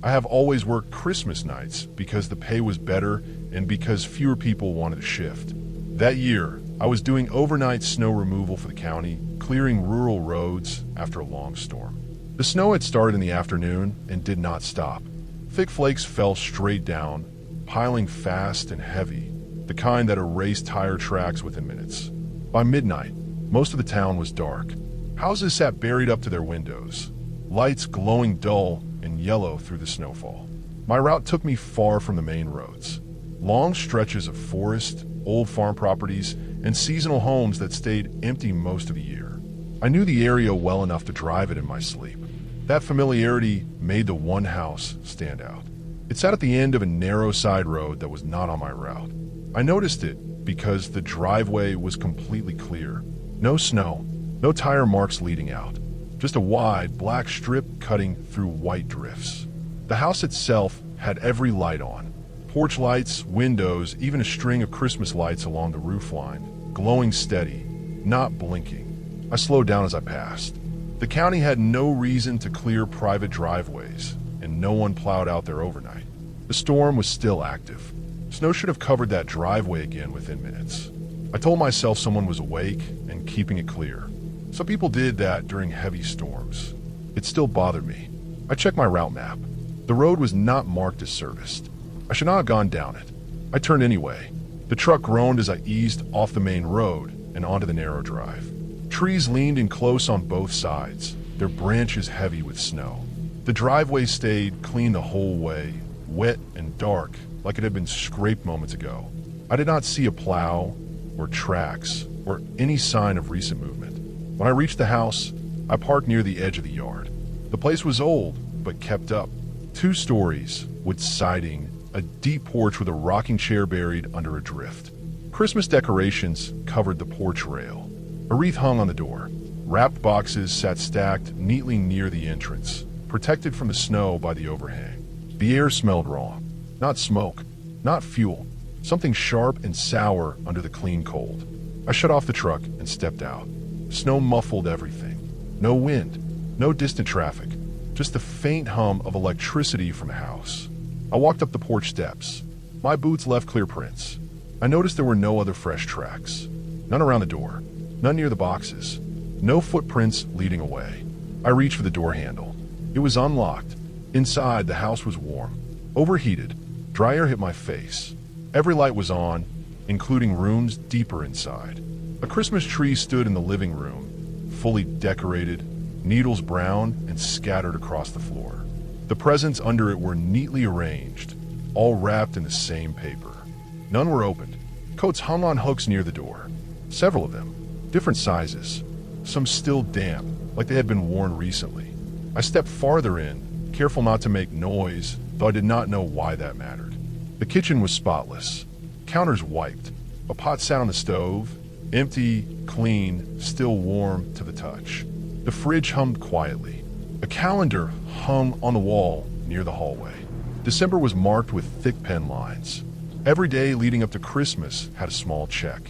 I have always worked Christmas nights because the pay was better and because fewer people wanted to shift. That year, I was doing overnight snow removal for the county, clearing rural roads after a long storm. The snow had started in the afternoon and did not stop. Thick flakes fell straight down, piling fast and heavy, the kind that erased tire tracks within minutes. By midnight, most of the town was dark. Houses sat buried up to their windows, lights glowing dull and yellow through the snowfall. My route took me far from the main roads. Long stretches of forest, old farm properties, and seasonal homes that stayed empty most of the year. I knew the area well enough to drive it in my sleep. That familiarity made the one house stand out. It sat at the end of a narrow side road that was not on my route. I noticed it because the driveway was completely clear. No snow, no tire marks leading out. Just a wide, black strip cutting through white drifts. The house itself had every light on. Porch lights, windows, even a string of Christmas lights along the roofline, glowing steady, not blinking. I slowed down as I passed. The county had no reason to clear private driveways, and no one plowed out there overnight. The storm was still active. Snow should have covered that driveway again within minutes. I told myself someone was awake and keeping it clear. Some people did that during heavy storms. It still bothered me. I checked my route map. The road was not marked as serviced. I should not have gone down it. I turned anyway. The truck groaned as I eased off the main road and onto the narrow drive. Trees leaned in close on both sides, their branches heavy with snow. The driveway stayed clean the whole way, wet and dark, like it had been scraped moments ago. I did not see a plow, or tracks, or any sign of recent movement. When I reached the house, I parked near the edge of the yard. The place was old, but kept up. 2 stories, wood siding, a deep porch with a rocking chair buried under a drift. Christmas decorations covered the porch rail. A wreath hung on the door. Wrapped boxes sat stacked neatly near the entrance, protected from the snow by the overhang. The air smelled wrong. Not smoke, not fuel. Something sharp and sour under the clean cold. I shut off the truck and stepped out. Snow muffled everything. No wind, no distant traffic, just the faint hum of electricity from a house. I walked up the porch steps. My boots left clear prints. I noticed there were no other fresh tracks. None around the door. None near the boxes. No footprints leading away. I reached for the door handle. It was unlocked. Inside, the house was warm. Overheated. Dry air hit my face. Every light was on, including rooms deeper inside. A Christmas tree stood in the living room, fully decorated, needles brown and scattered across the floor. The presents under it were neatly arranged, all wrapped in the same paper. None were opened. Coats hung on hooks near the door. Several of them, different sizes, some still damp, like they had been worn recently. I stepped farther in, careful not to make noise, though I did not know why that mattered. The kitchen was spotless, counters wiped. A pot sat on the stove, empty, clean, still warm to the touch. The fridge hummed quietly. A calendar hung on the wall near the hallway. December was marked with thick pen lines. Every day leading up to Christmas had a small check.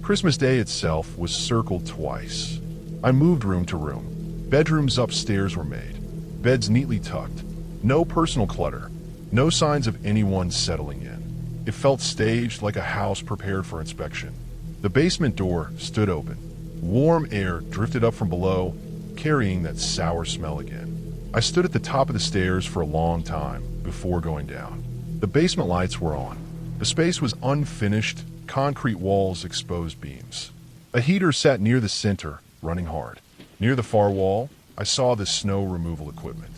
Christmas Day itself was circled twice. I moved room to room. Bedrooms upstairs were made, beds neatly tucked. No personal clutter, no signs of anyone settling in. It felt staged, like a house prepared for inspection. The basement door stood open. Warm air drifted up from below, carrying that sour smell again. I stood at the top of the stairs for a long time before going down. The basement lights were on. The space was unfinished, concrete walls, exposed beams. A heater sat near the center, running hard. Near the far wall, I saw the snow removal equipment.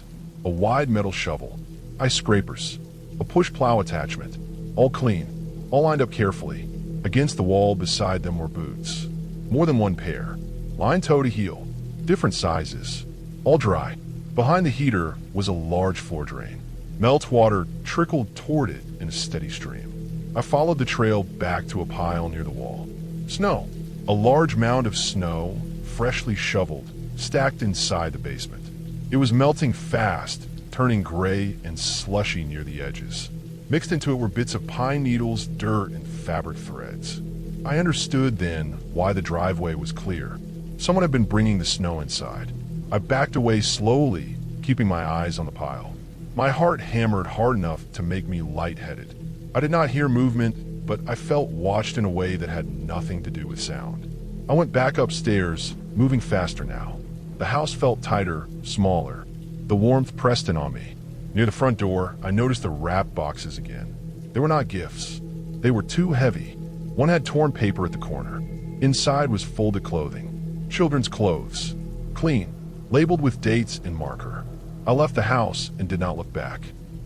A wide metal shovel, ice scrapers, a push plow attachment, all clean, all lined up carefully. Against the wall beside them were boots. More than one pair, lined toe to heel, different sizes, all dry. Behind the heater was a large floor drain. Meltwater trickled toward it in a steady stream. I followed the trail back to a pile near the wall. Snow. A large mound of snow, freshly shoveled, stacked inside the basement. It was melting fast, turning gray and slushy near the edges. Mixed into it were bits of pine needles, dirt, and fabric threads. I understood then why the driveway was clear. Someone had been bringing the snow inside. I backed away slowly, keeping my eyes on the pile. My heart hammered hard enough to make me lightheaded. I did not hear movement, but I felt watched in a way that had nothing to do with sound. I went back upstairs, moving faster now. The house felt tighter, smaller. The warmth pressed in on me. Near the front door, I noticed the wrap boxes again. They were not gifts. They were too heavy. One had torn paper at the corner. Inside was folded clothing. Children's clothes. Clean. Labeled with dates and marker. I left the house and did not look back.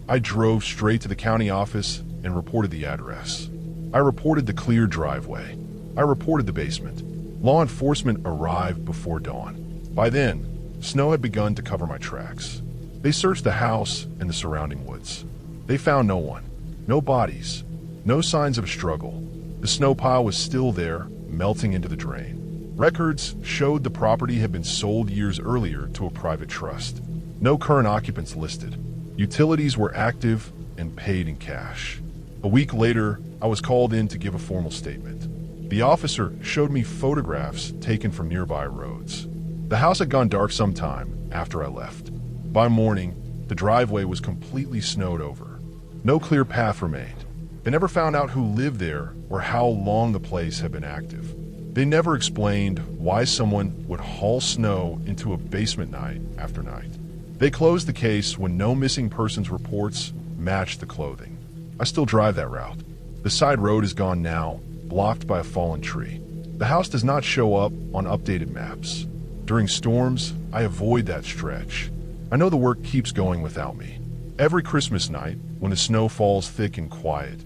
I drove straight to the county office and reported the address. I reported the clear driveway. I reported the basement. Law enforcement arrived before dawn. By then, snow had begun to cover my tracks. They searched the house and the surrounding woods. They found no one. No bodies. No signs of a struggle. The snow pile was still there, melting into the drain. Records showed the property had been sold years earlier to a private trust. No current occupants listed. Utilities were active and paid in cash. A week later, I was called in to give a formal statement. The officer showed me photographs taken from nearby roads. The house had gone dark sometime after I left. By morning, the driveway was completely snowed over. No clear path remained. They never found out who lived there or how long the place had been active. They never explained why someone would haul snow into a basement night after night. They closed the case when no missing persons reports matched the clothing. I still drive that route. The side road is gone now, blocked by a fallen tree. The house does not show up on updated maps. During storms, I avoid that stretch. I know the work keeps going without me. Every Christmas night, when the snow falls thick and quiet,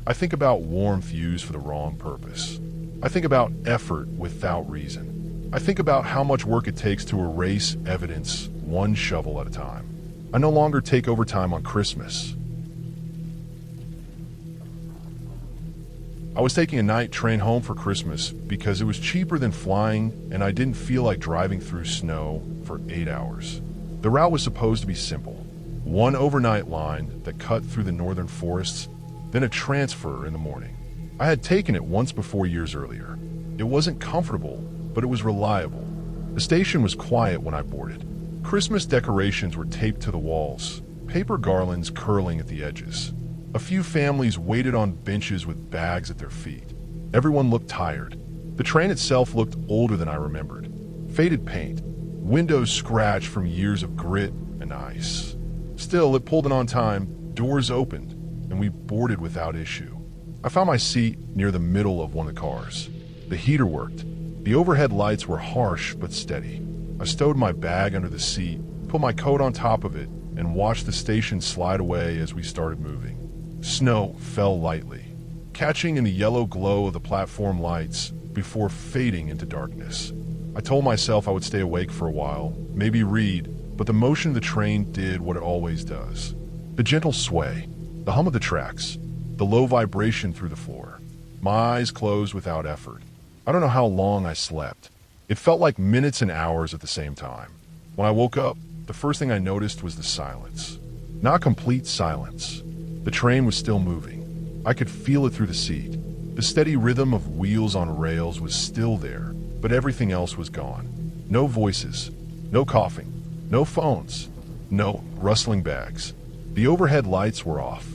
I think about warmth used for the wrong purpose. I think about effort without reason. I think about how much work it takes to erase evidence one shovel at a time. I no longer take overtime on Christmas. I was taking a night train home for Christmas because it was cheaper than flying and I didn't feel like driving through snow for 8 hours. The route was supposed to be simple. One overnight line that cut through the northern forests, then a transfer in the morning. I had taken it once before years earlier. It wasn't comfortable, but it was reliable. The station was quiet when I boarded. Christmas decorations were taped to the walls, paper garlands curling at the edges. A few families waited on benches with bags at their feet. Everyone looked tired. The train itself looked older than I remembered. Faded paint, windows scratched from years of grit and ice. Still, it pulled in on time, doors opened, and we boarded without issue. I found my seat near the middle of one of the cars. The heater worked. The overhead lights were harsh but steady. I stowed my bag under the seat, put my coat on top of it, and watched the station slide away as we started moving. Snow fell lightly, catching in the yellow glow of the platform lights before fading into darkness. I told myself I would stay awake for a while, maybe read, but the motion of the train did what it always does. The gentle sway, the hum of the tracks, the low vibration through the floor. My eyes closed without effort. I don't know how long I slept. It felt like minutes and hours at the same time. When I woke up, the first thing I noticed was the silence. Not complete silence. The train was still moving. I could feel it through the seat. The steady rhythm of wheels on rails was still there, but everything else was gone. No voices, no coughing, no phones, no rustling bags. The overhead lights were off.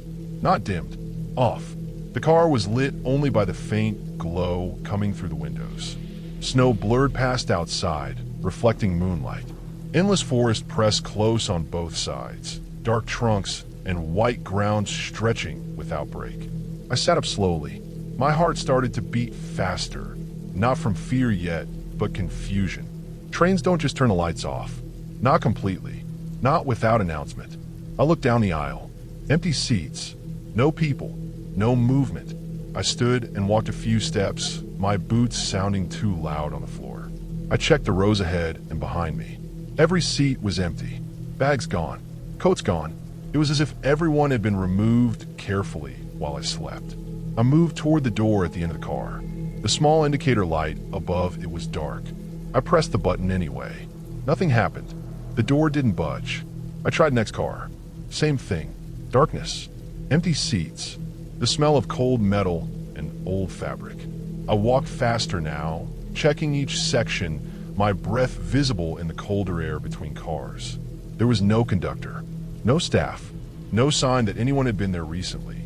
Not dimmed, off. The car was lit only by the faint glow coming through the windows. Snow blurred past outside, reflecting moonlight. Endless forest pressed close on both sides, dark trunks and white ground stretching without break. I sat up slowly. My heart started to beat faster, not from fear yet, but confusion. Trains don't just turn the lights off. Not completely. Not without announcement. I looked down the aisle. Empty seats. No people. No movement. I stood and walked a few steps, my boots sounding too loud on the floor. I checked the rows ahead and behind me. Every seat was empty. Bags gone. Coats gone. It was as if everyone had been removed carefully while I slept. I moved toward the door at the end of the car. The small indicator light above it was dark. I pressed the button anyway. Nothing happened. The door didn't budge. I tried next car. Same thing. Darkness. Empty seats. The smell of cold metal and old fabric. I walked faster now, checking each section, my breath visible in the colder air between cars. There was no conductor. No staff. No sign that anyone had been there recently.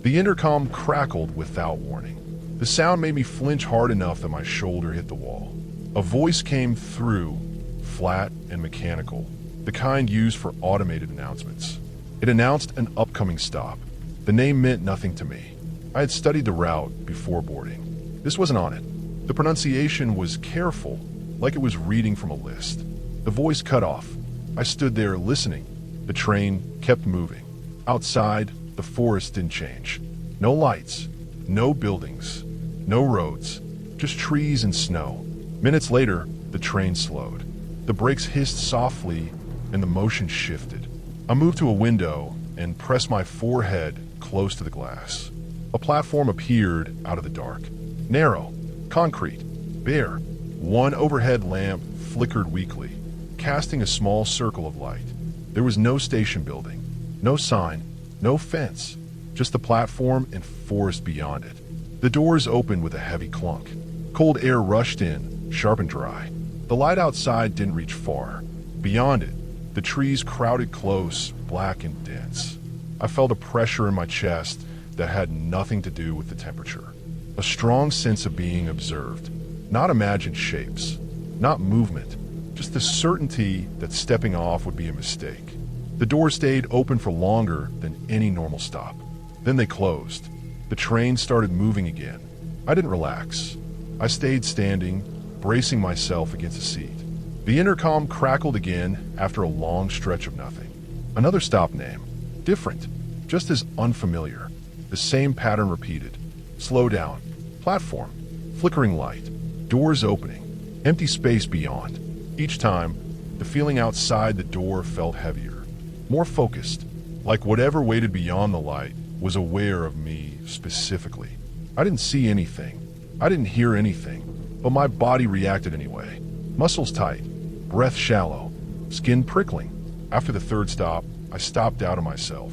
The intercom crackled without warning. The sound made me flinch hard enough that my shoulder hit the wall. A voice came through, flat and mechanical, the kind used for automated announcements. It announced an upcoming stop. The name meant nothing to me. I had studied the route before boarding. This wasn't on it. The pronunciation was careful, like it was reading from a list. The voice cut off. I stood there listening. The train kept moving. Outside, the forest didn't change. No lights, no buildings, no roads, just trees and snow. Minutes later, the train slowed. The brakes hissed softly and the motion shifted. I moved to a window and pressed my forehead close to the glass. A platform appeared out of the dark. Narrow, concrete, bare. One overhead lamp flickered weakly, casting a small circle of light. There was no station building, no sign, no fence, just the platform and forest beyond it. The doors opened with a heavy clunk. Cold air rushed in, sharp and dry. The light outside didn't reach far. Beyond it, the trees crowded close, black and dense. I felt a pressure in my chest that had nothing to do with the temperature. A strong sense of being observed. Not imagined shapes, not movement, just the certainty that stepping off would be a mistake. The door stayed open for longer than any normal stop. Then they closed. The train started moving again. I didn't relax. I stayed standing, bracing myself against a seat. The intercom crackled again after a long stretch of nothing. Another stop name. Different, just as unfamiliar. The same pattern repeated. Slow down. Platform. Flickering light. Doors opening. Empty space beyond. Each time, the feeling outside the door felt heavier. More focused. Like whatever waited beyond the light was aware of me specifically. I didn't see anything. I didn't hear anything. But my body reacted anyway. Muscles tight. Breath shallow. Skin prickling. After the third stop, I stopped out of myself.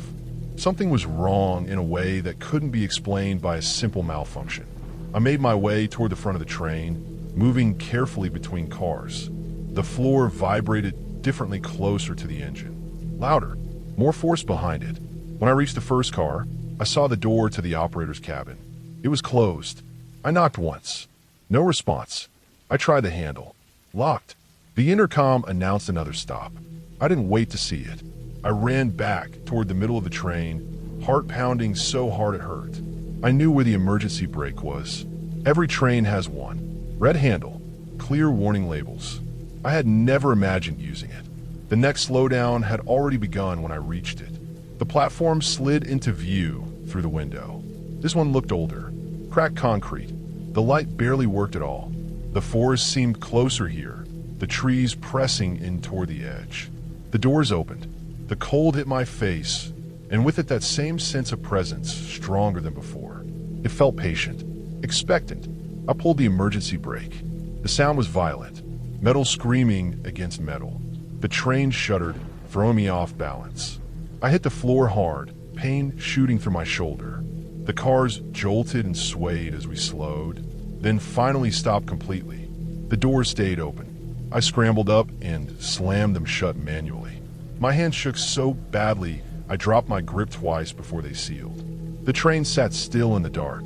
Something was wrong in a way that couldn't be explained by a simple malfunction. I made my way toward the front of the train, moving carefully between cars. The floor vibrated differently closer to the engine. Louder, more force behind it. When I reached the first car, I saw the door to the operator's cabin. It was closed. I knocked once. No response. I tried the handle. Locked. The intercom announced another stop. I didn't wait to see it. I ran back toward the middle of the train, heart pounding so hard it hurt. I knew where the emergency brake was. Every train has one. Red handle. Clear warning labels. I had never imagined using it. The next slowdown had already begun when I reached it. The platform slid into view through the window. This one looked older. Cracked concrete. The light barely worked at all. The forest seemed closer here, the trees pressing in toward the edge. The doors opened. The cold hit my face, and with it that same sense of presence, stronger than before. It felt patient, expectant. I pulled the emergency brake. The sound was violent, metal screaming against metal. The train shuddered, throwing me off balance. I hit the floor hard, pain shooting through my shoulder. The cars jolted and swayed as we slowed, then finally stopped completely. The doors stayed open. I scrambled up and slammed them shut manually. My hand shook so badly, I dropped my grip twice before they sealed. The train sat still in the dark,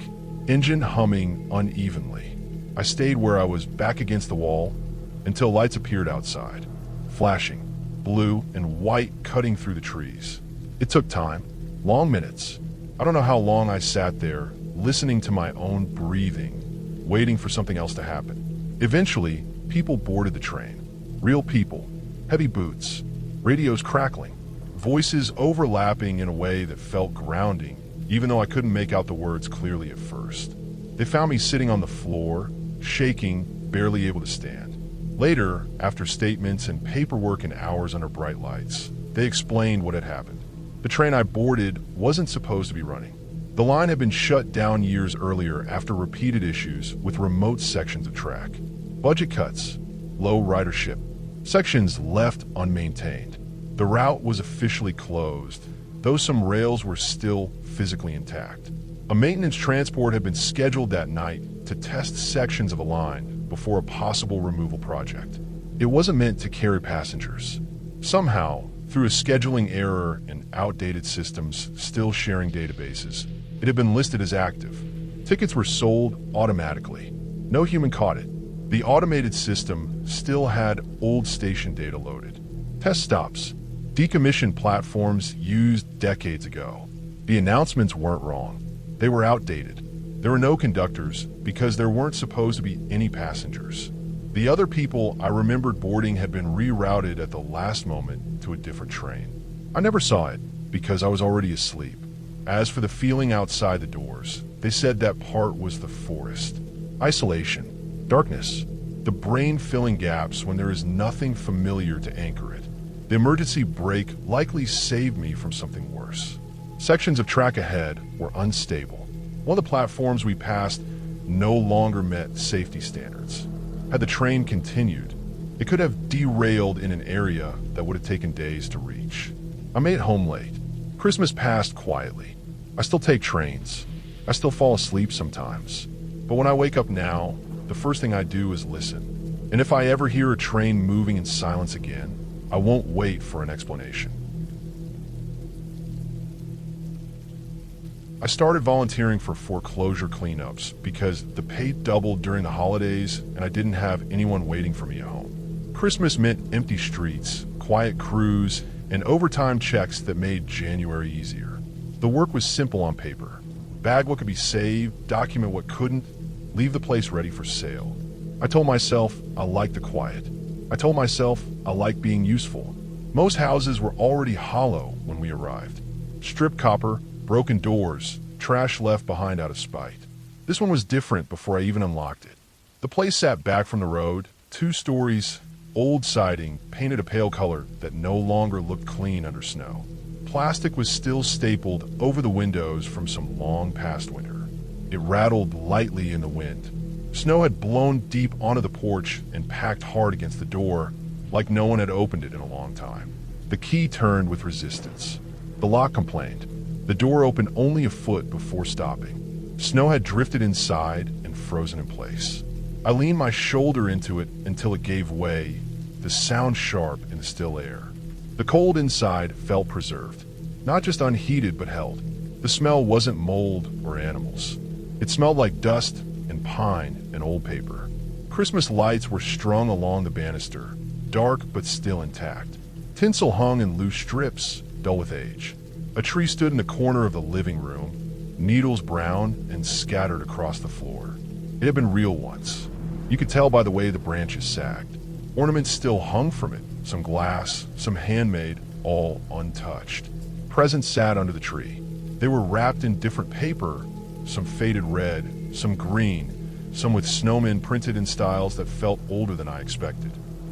engine humming unevenly. I stayed where I was back against the wall until lights appeared outside, flashing, blue and white cutting through the trees. It took time, long minutes. I don't know how long I sat there, listening to my own breathing, waiting for something else to happen. Eventually, people boarded the train. Real people, heavy boots, radios crackling, voices overlapping in a way that felt grounding, even though I couldn't make out the words clearly at first. They found me sitting on the floor, shaking, barely able to stand. Later, after statements and paperwork and hours under bright lights, they explained what had happened. The train I boarded wasn't supposed to be running. The line had been shut down years earlier after repeated issues with remote sections of track. Budget cuts, low ridership, sections left unmaintained. The route was officially closed, though some rails were still physically intact. A maintenance transport had been scheduled that night to test sections of a line before a possible removal project. It wasn't meant to carry passengers. Somehow, through Through a scheduling error and outdated systems still sharing databases, it had been listed as active. Tickets were sold automatically. No human caught it. The automated system still had old station data loaded. Test stops. Decommissioned platforms used decades ago. The announcements weren't wrong. They were outdated. There were no conductors because there weren't supposed to be any passengers. The other people I remembered boarding had been rerouted at the last moment to a different train. I never saw it because I was already asleep. As for the feeling outside the doors, they said that part was the forest. Isolation, darkness, the brain filling gaps when there is nothing familiar to anchor it. The emergency brake likely saved me from something worse. Sections of track ahead were unstable. One of the platforms we passed no longer met safety standards. Had the train continued, it could have derailed in an area that would have taken days to reach. I made it home late. Christmas passed quietly. I still take trains. I still fall asleep sometimes. But when I wake up now, the first thing I do is listen. And if I ever hear a train moving in silence again, I won't wait for an explanation. I started volunteering for foreclosure cleanups because the pay doubled during the holidays and I didn't have anyone waiting for me at home. Christmas meant empty streets, quiet crews, and overtime checks that made January easier. The work was simple on paper. Bag what could be saved, document what couldn't, leave the place ready for sale. I told myself I liked the quiet. I told myself I liked being useful. Most houses were already hollow when we arrived. Stripped copper, broken doors, trash left behind out of spite. This one was different before I even unlocked it. The place sat back from the road, 2 stories, old siding, painted a pale color that no longer looked clean under snow. Plastic was still stapled over the windows from some long past winter. It rattled lightly in the wind. Snow had blown deep onto the porch and packed hard against the door, like no one had opened it in a long time. The key turned with resistance. The lock complained. The door opened only a foot before stopping. Snow had drifted inside and frozen in place. I leaned my shoulder into it until it gave way, the sound sharp in the still air. The cold inside felt preserved, not just unheated but held. The smell wasn't mold or animals. It smelled like dust and pine and old paper. Christmas lights were strung along the banister, dark but still intact. Tinsel hung in loose strips, dull with age. A tree stood in the corner of the living room, needles brown and scattered across the floor. It had been real once. You could tell by the way the branches sagged. Ornaments still hung from it, some glass, some handmade, all untouched. Presents sat under the tree. They were wrapped in different paper, some faded red, some green, some with snowmen printed in styles that felt older than I expected.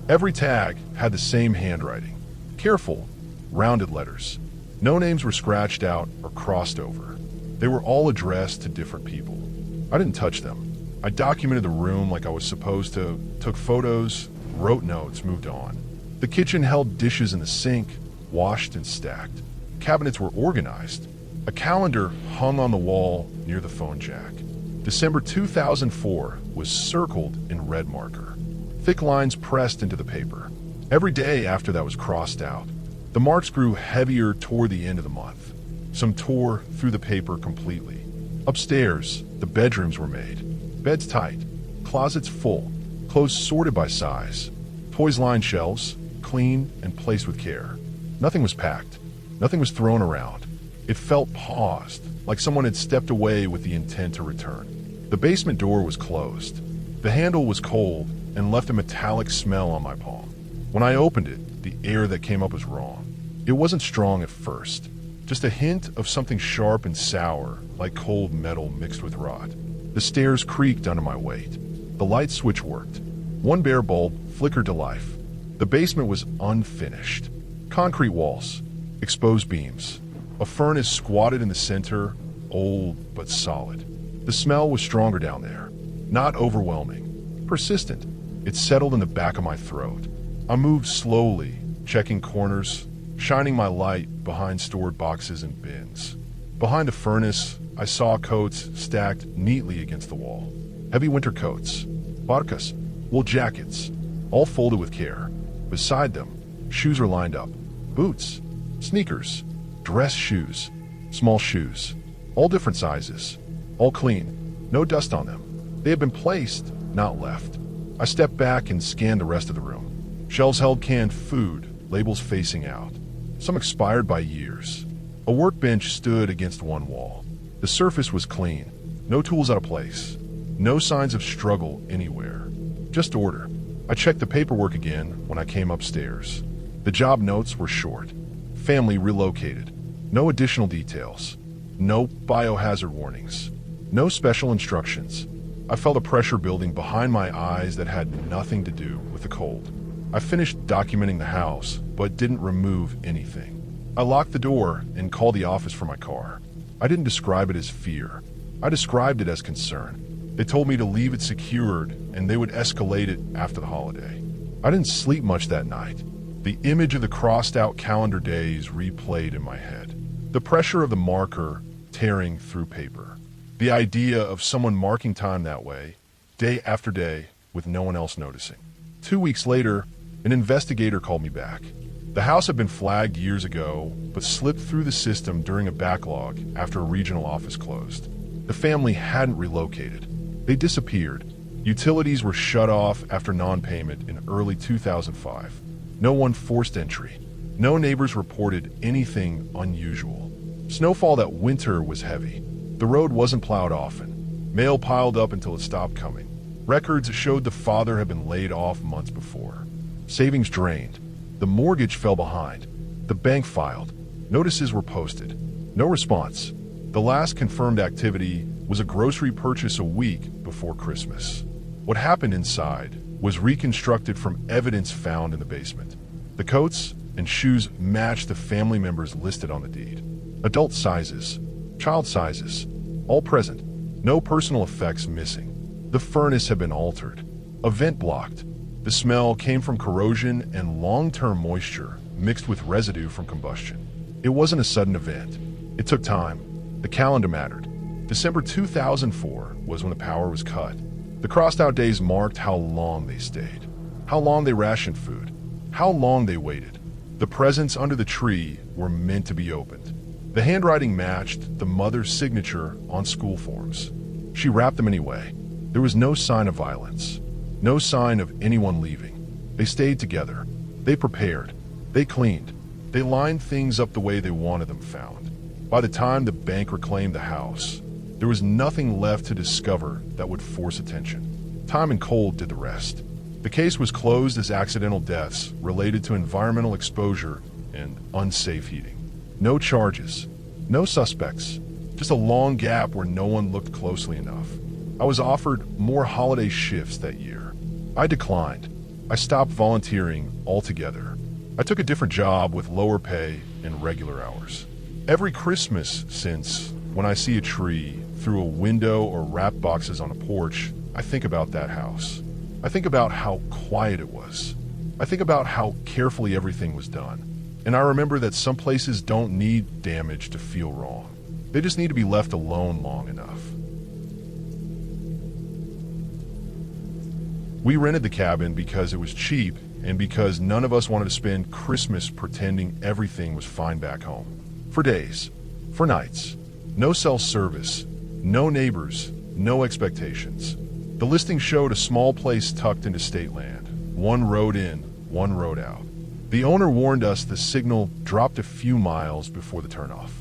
Every tag had the same handwriting. Careful, rounded letters. No names were scratched out or crossed over. They were all addressed to different people. I didn't touch them. I documented the room like I was supposed to, took photos, wrote notes, moved on. The kitchen held dishes in the sink, washed and stacked. Cabinets were organized. A calendar hung on the wall near the phone jack. December 2004 was circled in red marker. Thick lines pressed into the paper. Every day after that was crossed out. The marks grew heavier toward the end of the month. Some tore through the paper completely. Upstairs, the bedrooms were made. Beds tight, closets full, clothes sorted by size. Toys lined shelves, clean and placed with care. Nothing was packed. Nothing was thrown around. It felt paused, like someone had stepped away with the intent to return. The basement door was closed. The handle was cold and left a metallic smell on my palm. When I opened it, the air that came up was wrong. It wasn't strong at first, just a hint of something sharp and sour, like cold metal mixed with rot. The stairs creaked under my weight. The light switch worked. One bare bulb flickered to life. The basement was unfinished. Concrete walls, exposed beams. A furnace squatted in the center, old but solid. The smell was stronger down there, not overwhelming, persistent. It settled in the back of my throat. I moved slowly, checking corners, shining my light behind stored boxes and bins. Behind the furnace, I saw coats stacked neatly against the wall. Heavy winter coats, parkas, wool jackets, all folded with care. Beside them, shoes are lined up. Boots, sneakers, dress shoes, small shoes, all different sizes, all clean, no dust on them. They had been placed, not left. I stepped back and scanned the rest of the room. Shelves held canned food, labels facing out, some expired by years. A workbench stood against one wall. The surface was clean, no tools out of place, no signs of struggle anywhere, just order. I checked the paperwork again when I came upstairs. The job notes were short. Family relocated. No additional details. No biohazard warnings. No special instructions. I felt a pressure building behind my eyes that had nothing to do with the cold. I finished documenting the house, but didn't remove anything. I locked the door and called the office for my car. I didn't describe it as fear. I described it as concern. They told me to leave it secured and they would escalate it after the holiday. I didn't sleep much that night. The image of the crossed-out calendar days replayed in my head. The pressure of the marker tearing through paper. The idea of someone marking time that way, day after day, with no one else noticing. 2 weeks later, an investigator called me back. The house had been flagged years ago, but slipped through the system during a backlog after a regional office closed. The family hadn't relocated. They disappeared. Utilities were shut off after non-payment in early 2005. No one forced entry. No neighbors reported anything unusual. Snowfall that winter was heavy. The road wasn't plowed often. Mail piled up until it stopped coming. Records showed the father had been laid off months before. Savings drained. The mortgage fell behind. The bank filed. Notices were posted. No response. The last confirmed activity was a grocery purchase a week before Christmas. What happened inside was reconstructed from evidence found in the basement. The coats and shoes matched the family members listed on the deed. Adult sizes, child sizes, all present. No personal effects missing. The furnace had been altered. A vent blocked. The smell came from corrosion and long-term moisture mixed with residue from combustion. It wasn't a sudden event. It took time. The calendar mattered. December 2004 was when the power was cut. The crossed-out days marked how long they stayed, how long they rationed food, how long they waited. The presents under the tree were meant to be opened. The handwriting matched the mother's signature on school forms. She wrapped them anyway. There was no sign of violence, no sign of anyone leaving. They stayed together. They prepared. They cleaned. They lined things up the way they wanted them found. By the time the bank reclaimed the house, there was nothing left to discover that would force attention. Time and cold did the rest. The case was closed as accidental deaths related to environmental exposure and unsafe heating. No charges, no suspects, just a long gap where no one looked closely enough. I was offered more holiday shifts that year. I declined. I stopped volunteering altogether. I took a different job with lower pay and regular hours. Every Christmas since, when I see a tree through a window or wrap boxes on a porch, I think about that house. I think about how quiet it was. I think about how carefully everything was done. And I remember that some places don't need damage to feel wrong. They just need to be left alone long enough. We rented the cabin because it was cheap and because none of us wanted to spend Christmas pretending everything was fine back home. For days, for nights, no cell service, no neighbors, no expectations. The listing showed a small place tucked into state land, one road in, one road out. The owner warned us the signal dropped a few miles before the turnoff.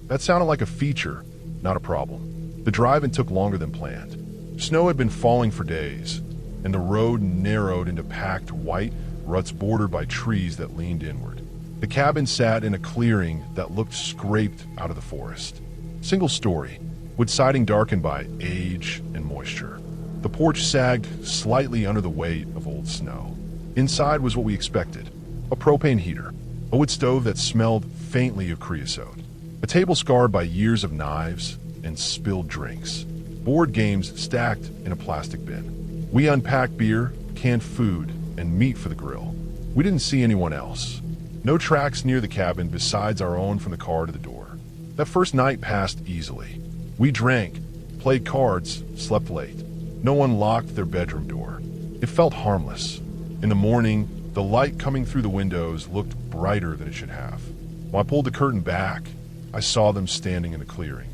That sounded like a feature, not a problem. The drive-in took longer than planned. Snow had been falling for days, and the road narrowed into packed white ruts bordered by trees that leaned inward. The cabin sat in a clearing that looked scraped out of the forest. Single story, with siding darkened by age and moisture. The porch sagged slightly under the weight of old snow. Inside was what we expected. A propane heater, a wood stove that smelled faintly of creosote, a table scarred by years of knives and spilled drinks, board games stacked in a plastic bin. We unpacked beer, canned food, and meat for the grill. We didn't see anyone else. No tracks near the cabin besides our own from the car to the door. That first night passed easily. We drank, played cards, slept late. No one locked their bedroom door. It felt harmless. In the morning, The light coming through the windows looked brighter than it should have. When I pulled the curtain back, I saw them standing in the clearing.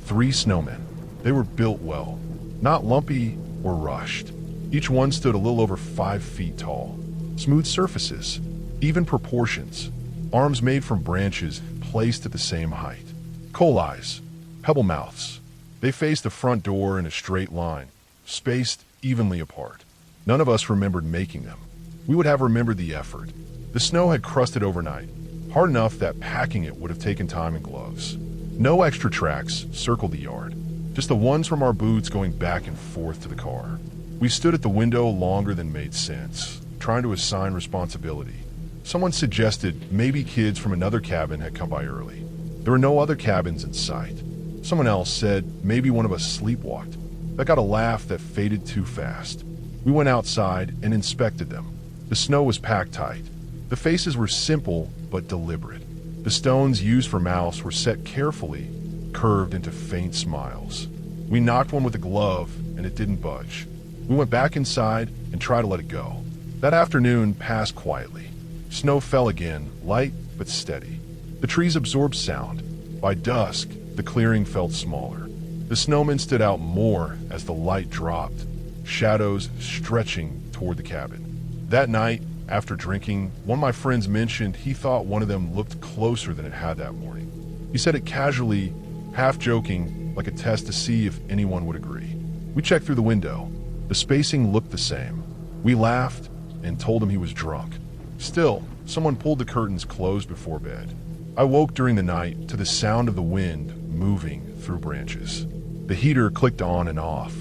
3 snowmen. They were built well, not lumpy or rushed. Each one stood a little over 5 feet tall. Smooth surfaces, even proportions, arms made from branches placed at the same height. Coal eyes, pebble mouths. They faced the front door in a straight line, spaced evenly apart. None of us remembered making them. We would have remembered the effort. The snow had crusted overnight, hard enough that packing it would have taken time and gloves. No extra tracks circled the yard, just the ones from our boots going back and forth to the car. We stood at the window longer than made sense, trying to assign responsibility. Someone suggested maybe kids from another cabin had come by early. There were no other cabins in sight. Someone else said maybe one of us sleepwalked. That got a laugh that faded too fast. We went outside and inspected them. The snow was packed tight. The faces were simple but deliberate. The stones used for mouths were set carefully, curved into faint smiles. We knocked one with a glove and it didn't budge. We went back inside and tried to let it go. That afternoon passed quietly. Snow fell again, light but steady. The trees absorbed sound. By dusk, the clearing felt smaller. The snowmen stood out more as the light dropped, shadows stretching toward the cabin. That night, after drinking, one of my friends mentioned he thought one of them looked closer than it had that morning. He said it casually, half joking, like a test to see if anyone would agree. We checked through the window. The spacing looked the same. We laughed and told him he was drunk. Still, someone pulled the curtains closed before bed. I woke during the night to the sound of the wind moving through branches. The heater clicked on and off.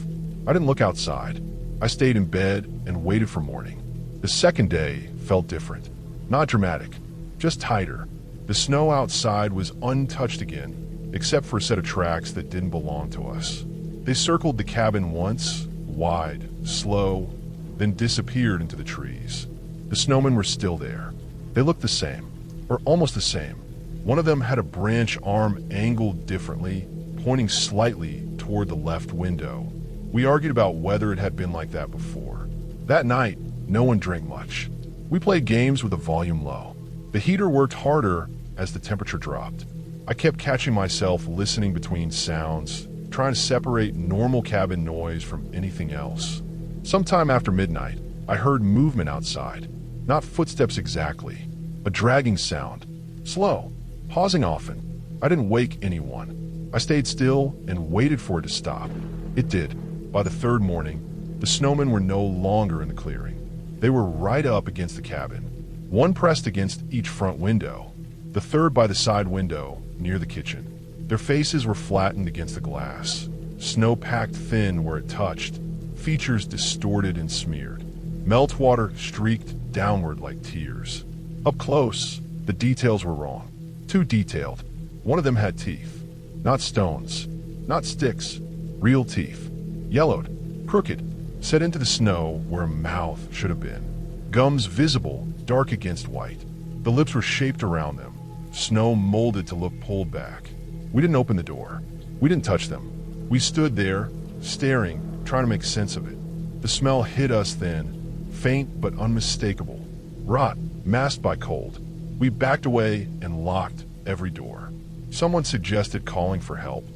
I didn't look outside. I stayed in bed and waited for morning. The second day felt different. Not dramatic, just tighter. The snow outside was untouched again, except for a set of tracks that didn't belong to us. They circled the cabin once, wide, slow, then disappeared into the trees. The snowmen were still there. They looked the same, or almost the same. One of them had a branch arm angled differently, pointing slightly toward the left window. We argued about whether it had been like that before. That night, no one drank much. We played games with the volume low. The heater worked harder as the temperature dropped. I kept catching myself listening between sounds, trying to separate normal cabin noise from anything else. Sometime after midnight, I heard movement outside. Not footsteps exactly. A dragging sound. Slow. Pausing often. I didn't wake anyone. I stayed still and waited for it to stop. It did. By the third morning, the snowmen were no longer in the clearing. They were right up against the cabin. One pressed against each front window. The third by the side window, near the kitchen. Their faces were flattened against the glass. Snow packed thin where it touched. Features distorted and smeared. Meltwater streaked downward like tears. Up close, the details were wrong. Too detailed. One of them had teeth. Not stones. Not sticks. Real teeth. Yellowed. Crooked. Set into the snow where a mouth should have been. Gums visible, dark against white. The lips were shaped around them. Snow molded to look pulled back. We didn't open the door. We didn't touch them. We stood there, staring, trying to make sense of it. The smell hit us then, faint but unmistakable. Rot, masked by cold. We backed away and locked every door. Someone suggested calling for help,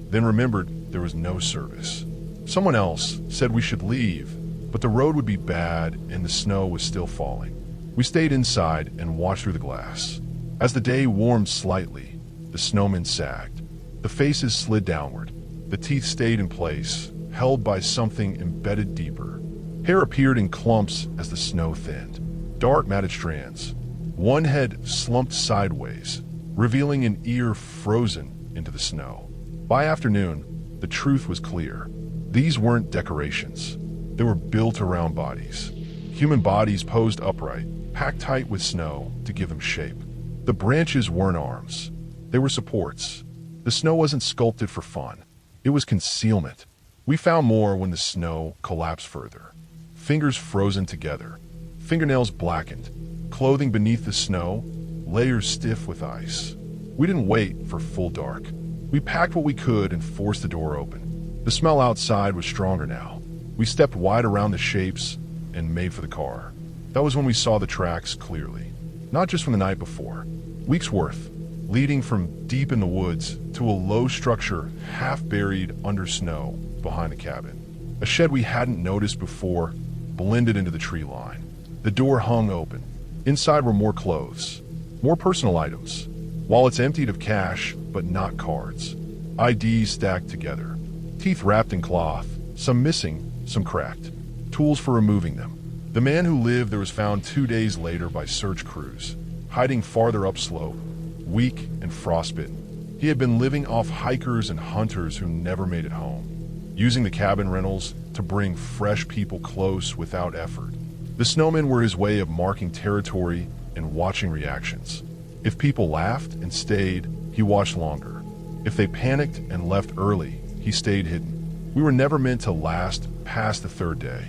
then remembered there was no service. Someone else said we should leave, but the road would be bad and the snow was still falling. We stayed inside and watched through the glass. As the day warmed slightly, the snowmen sagged. The faces slid downward. The teeth stayed in place, held by something embedded deeper. Hair appeared in clumps as the snow thinned. Dark matted strands. One head slumped sideways, revealing an ear frozen into the snow. By afternoon, the truth was clear. These weren't decorations. They were built around bodies. Human bodies posed upright, packed tight with snow to give them shape. The branches weren't arms. They were supports. The snow wasn't sculpted for fun. It was concealment. We found more when the snow collapsed further. Fingers frozen together. Fingernails blackened. Clothing beneath the snow, layers stiff with ice. We didn't wait for full dark. We packed what we could and forced the door open. The smell outside was stronger now. We stepped wide around the shapes and made for the car. That was when we saw the tracks clearly. Not just from the night before. Weeks worth, leading from deep in the woods to a low structure half buried under snow behind the cabin. A shed we hadn't noticed before blended into the tree line. The door hung open. Inside were more clothes, more personal items, wallets emptied of cash but not cards, IDs stacked together, teeth wrapped in cloth, some missing, some cracked, tools for removing them. The man who lived there was found 2 days later by search crews, hiding farther upslope, weak and frostbitten. He had been living off hikers and hunters who never made it home, using the cabin rentals to bring fresh people close without effort. The snowmen were his way of marking territory and watching reactions. If people laughed and stayed, he watched longer. If they panicked and left early, he stayed hidden. We were never meant to last past the third day.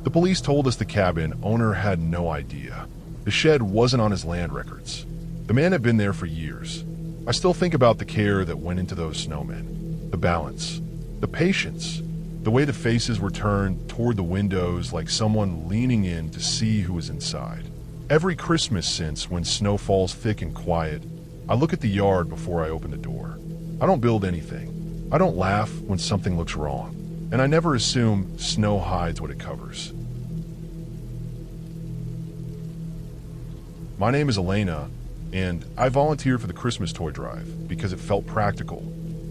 The police told us the cabin owner had no idea. The shed wasn't on his land records. The man had been there for years. I still think about the care that went into those snowmen. The balance, the patience, the way the faces were turned toward the windows like someone leaning in to see who was inside. Every Christmas since, when snow falls thick and quiet, I look at the yard before I open the door. I don't build anything. I don't laugh when something looks wrong. And I never assume snow hides what it covers. My name is Elena, and I volunteered for the Christmas toy drive because it felt practical.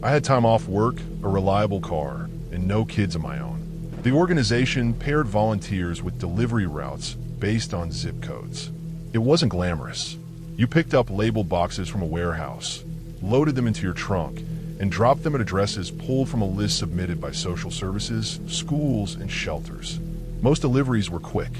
I had time off work, a reliable car, and no kids of my own. The organization paired volunteers with delivery routes based on zip codes. It wasn't glamorous. You picked up labeled boxes from a warehouse, loaded them into your trunk, and dropped them at addresses pulled from a list submitted by social services, schools, and shelters. Most deliveries were quick.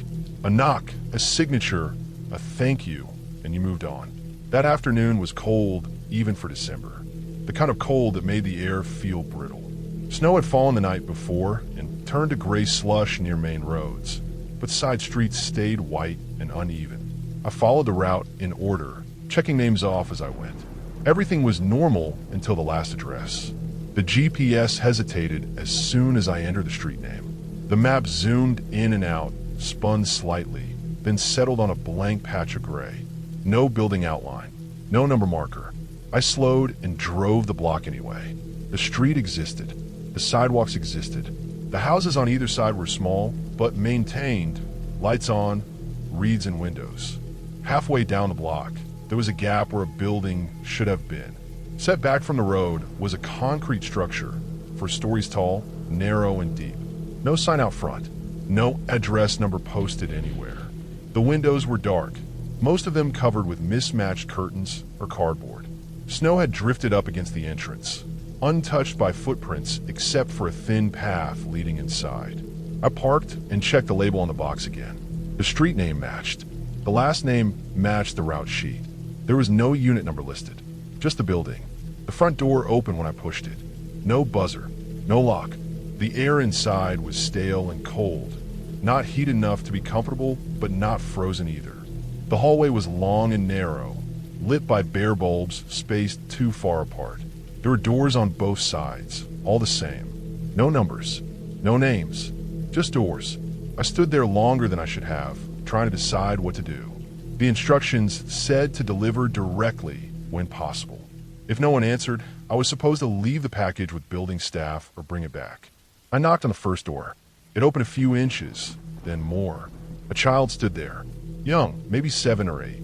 A knock, a signature, a thank you, and you moved on. That afternoon was cold, even for December. The kind of cold that made the air feel brittle. Snow had fallen the night before and turned to gray slush near main roads, but side streets stayed white and uneven. I followed the route in order, checking names off as I went. Everything was normal until the last address. The GPS hesitated as soon as I entered the street name. The map zoomed in and out, spun slightly, then settled on a blank patch of gray. No building outline, no number marker. I slowed and drove the block anyway. The street existed. The sidewalks existed. The houses on either side were small, but maintained, lights on, reeds in windows. Halfway down the block, there was a gap where a building should have been. Set back from the road was a concrete structure, 4 stories tall, narrow and deep. No sign out front, no address number posted anywhere. The windows were dark, most of them covered with mismatched curtains or cardboard. Snow had drifted up against the entrance, untouched by footprints except for a thin path leading inside. I parked and checked the label on the box again. The street name matched. The last name matched the route sheet. There was no unit number listed, just the building. The front door opened when I pushed it. No buzzer, no lock. The air inside was stale and cold, not heat enough to be comfortable, but not frozen either. The hallway was long and narrow, lit by bare bulbs spaced too far apart. There were doors on both sides, all the same. No numbers, no names, just doors. I stood there longer than I should have, trying to decide what to do. The instructions said to deliver directly when possible. If no one answered, I was supposed to leave the package with building staff or bring it back. I knocked on the first door. It opened a few inches, then more. A child stood there, young, maybe 7 or 8,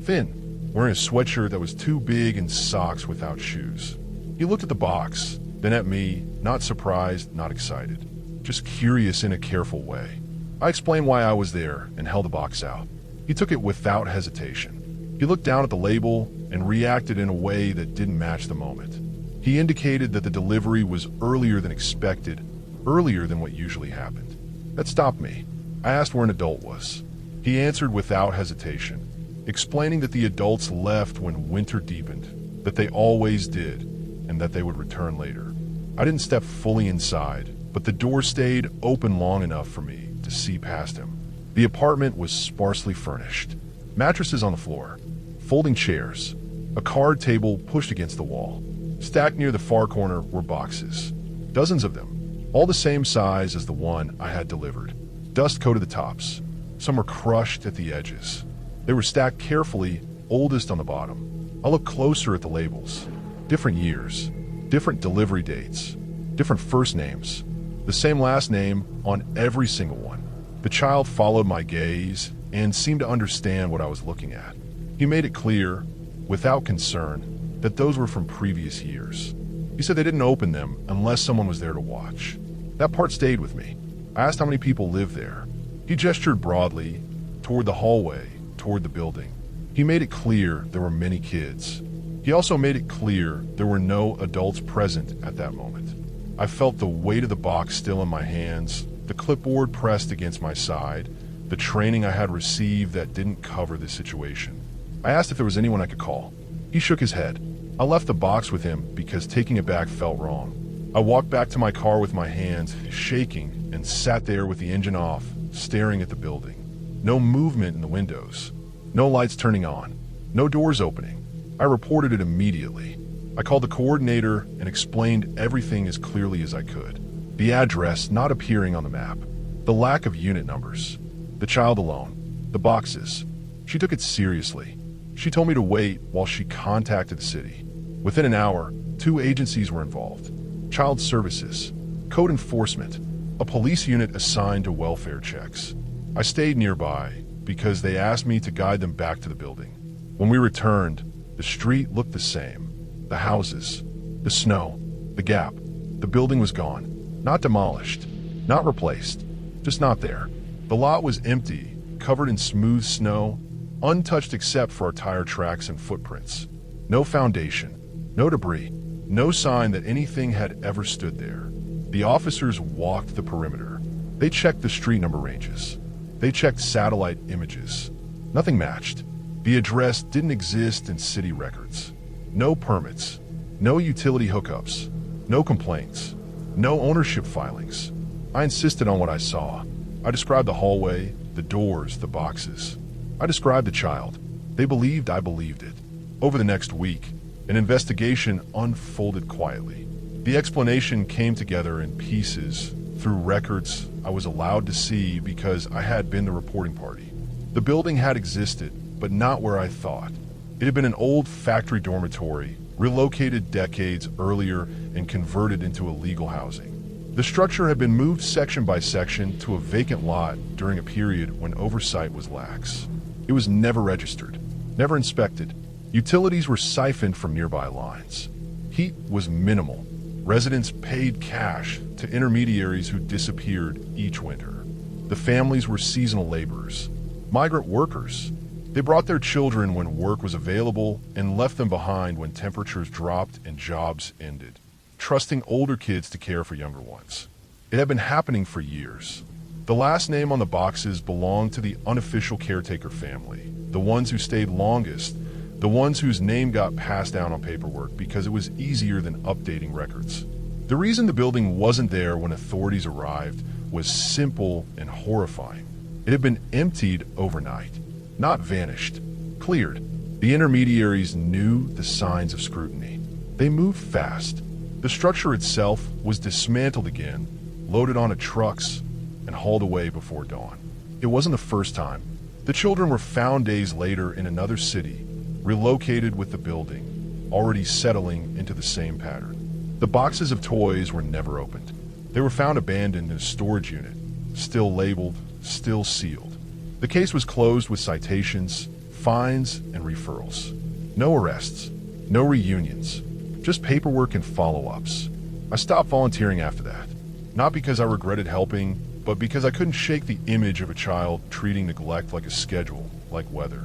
thin, wearing a sweatshirt that was too big and socks without shoes. He looked at the box, then at me, not surprised, not excited, just curious in a careful way. I explained why I was there and held the box out. He took it without hesitation. He looked down at the label and reacted in a way that didn't match the moment. He indicated that the delivery was earlier than expected, earlier than what usually happened. That stopped me. I asked where an adult was. He answered without hesitation, explaining that the adults left when winter deepened, that they always did, and that they would return later. I didn't step fully inside, but the door stayed open long enough for me to see past him. The apartment was sparsely furnished. Mattresses on the floor, folding chairs, a card table pushed against the wall. Stacked near the far corner were boxes, dozens of them, all the same size as the one I had delivered. Dust coated the tops. Some were crushed at the edges. They were stacked carefully, oldest on the bottom. I looked closer at the labels. Different years, different delivery dates, different first names, the same last name on every single one. The child followed my gaze and seemed to understand what I was looking at. He made it clear, without concern, that those were from previous years. He said they didn't open them unless someone was there to watch. That part stayed with me. I asked how many people lived there. He gestured broadly toward the hallway, toward the building. He made it clear there were many kids. He also made it clear there were no adults present at that moment. I felt the weight of the box still in my hands, the clipboard pressed against my side, the training I had received that didn't cover the situation. I asked if there was anyone I could call. He shook his head. I left the box with him because taking it back felt wrong. I walked back to my car with my hands shaking and sat there with the engine off, staring at the building. No movement in the windows. No lights turning on. No doors opening. I reported it immediately. I called the coordinator and explained everything as clearly as I could. The address not appearing on the map. The lack of unit numbers. The child alone. The boxes. She took it seriously. She told me to wait while she contacted the city. Within an hour, 2 agencies were involved. Child Services, Code Enforcement, a police unit assigned to welfare checks. I stayed nearby because they asked me to guide them back to the building. When we returned, the street looked the same. The houses, the snow, the gap. The building was gone. Not demolished, not replaced, just not there. The lot was empty, covered in smooth snow, untouched except for our tire tracks and footprints. No foundation, no debris, no sign that anything had ever stood there. The officers walked the perimeter. They checked the street number ranges. They checked satellite images. Nothing matched. The address didn't exist in city records. No permits, no utility hookups, no complaints, no ownership filings. I insisted on what I saw. I described the hallway, the doors, the boxes. I described the child. They believed I believed it. Over the next week, an investigation unfolded quietly. The explanation came together in pieces through records I was allowed to see because I had been the reporting party. The building had existed, but not where I thought. It had been an old factory dormitory, relocated decades earlier and converted into illegal housing. The structure had been moved section by section to a vacant lot during a period when oversight was lax. It was never registered, never inspected. Utilities were siphoned from nearby lines. Heat was minimal. Residents paid cash to intermediaries who disappeared each winter. The families were seasonal laborers, migrant workers. They brought their children when work was available and left them behind when temperatures dropped and jobs ended, trusting older kids to care for younger ones. It had been happening for years. The last name on the boxes belonged to the unofficial caretaker family, the ones who stayed longest, the ones whose name got passed down on paperwork because it was easier than updating records. The reason the building wasn't there when authorities arrived was simple and horrifying. It had been emptied overnight, not vanished, cleared. The intermediaries knew the signs of scrutiny. They moved fast. The structure itself was dismantled again, loaded onto trucks, and hauled away before dawn. It wasn't the first time. The children were found days later in another city, relocated with the building, already settling into the same pattern. The boxes of toys were never opened. They were found abandoned in a storage unit, still labeled, still sealed. The case was closed with citations, fines, and referrals. No arrests, no reunions, just paperwork and follow-ups. I stopped volunteering after that, not because I regretted helping, but because I couldn't shake the image of a child treating neglect like a schedule, like weather.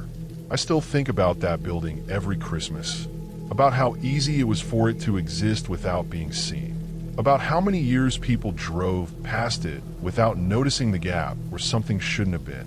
I still think about that building every Christmas, about how easy it was for it to exist without being seen, about how many years people drove past it without noticing the gap where something shouldn't have been.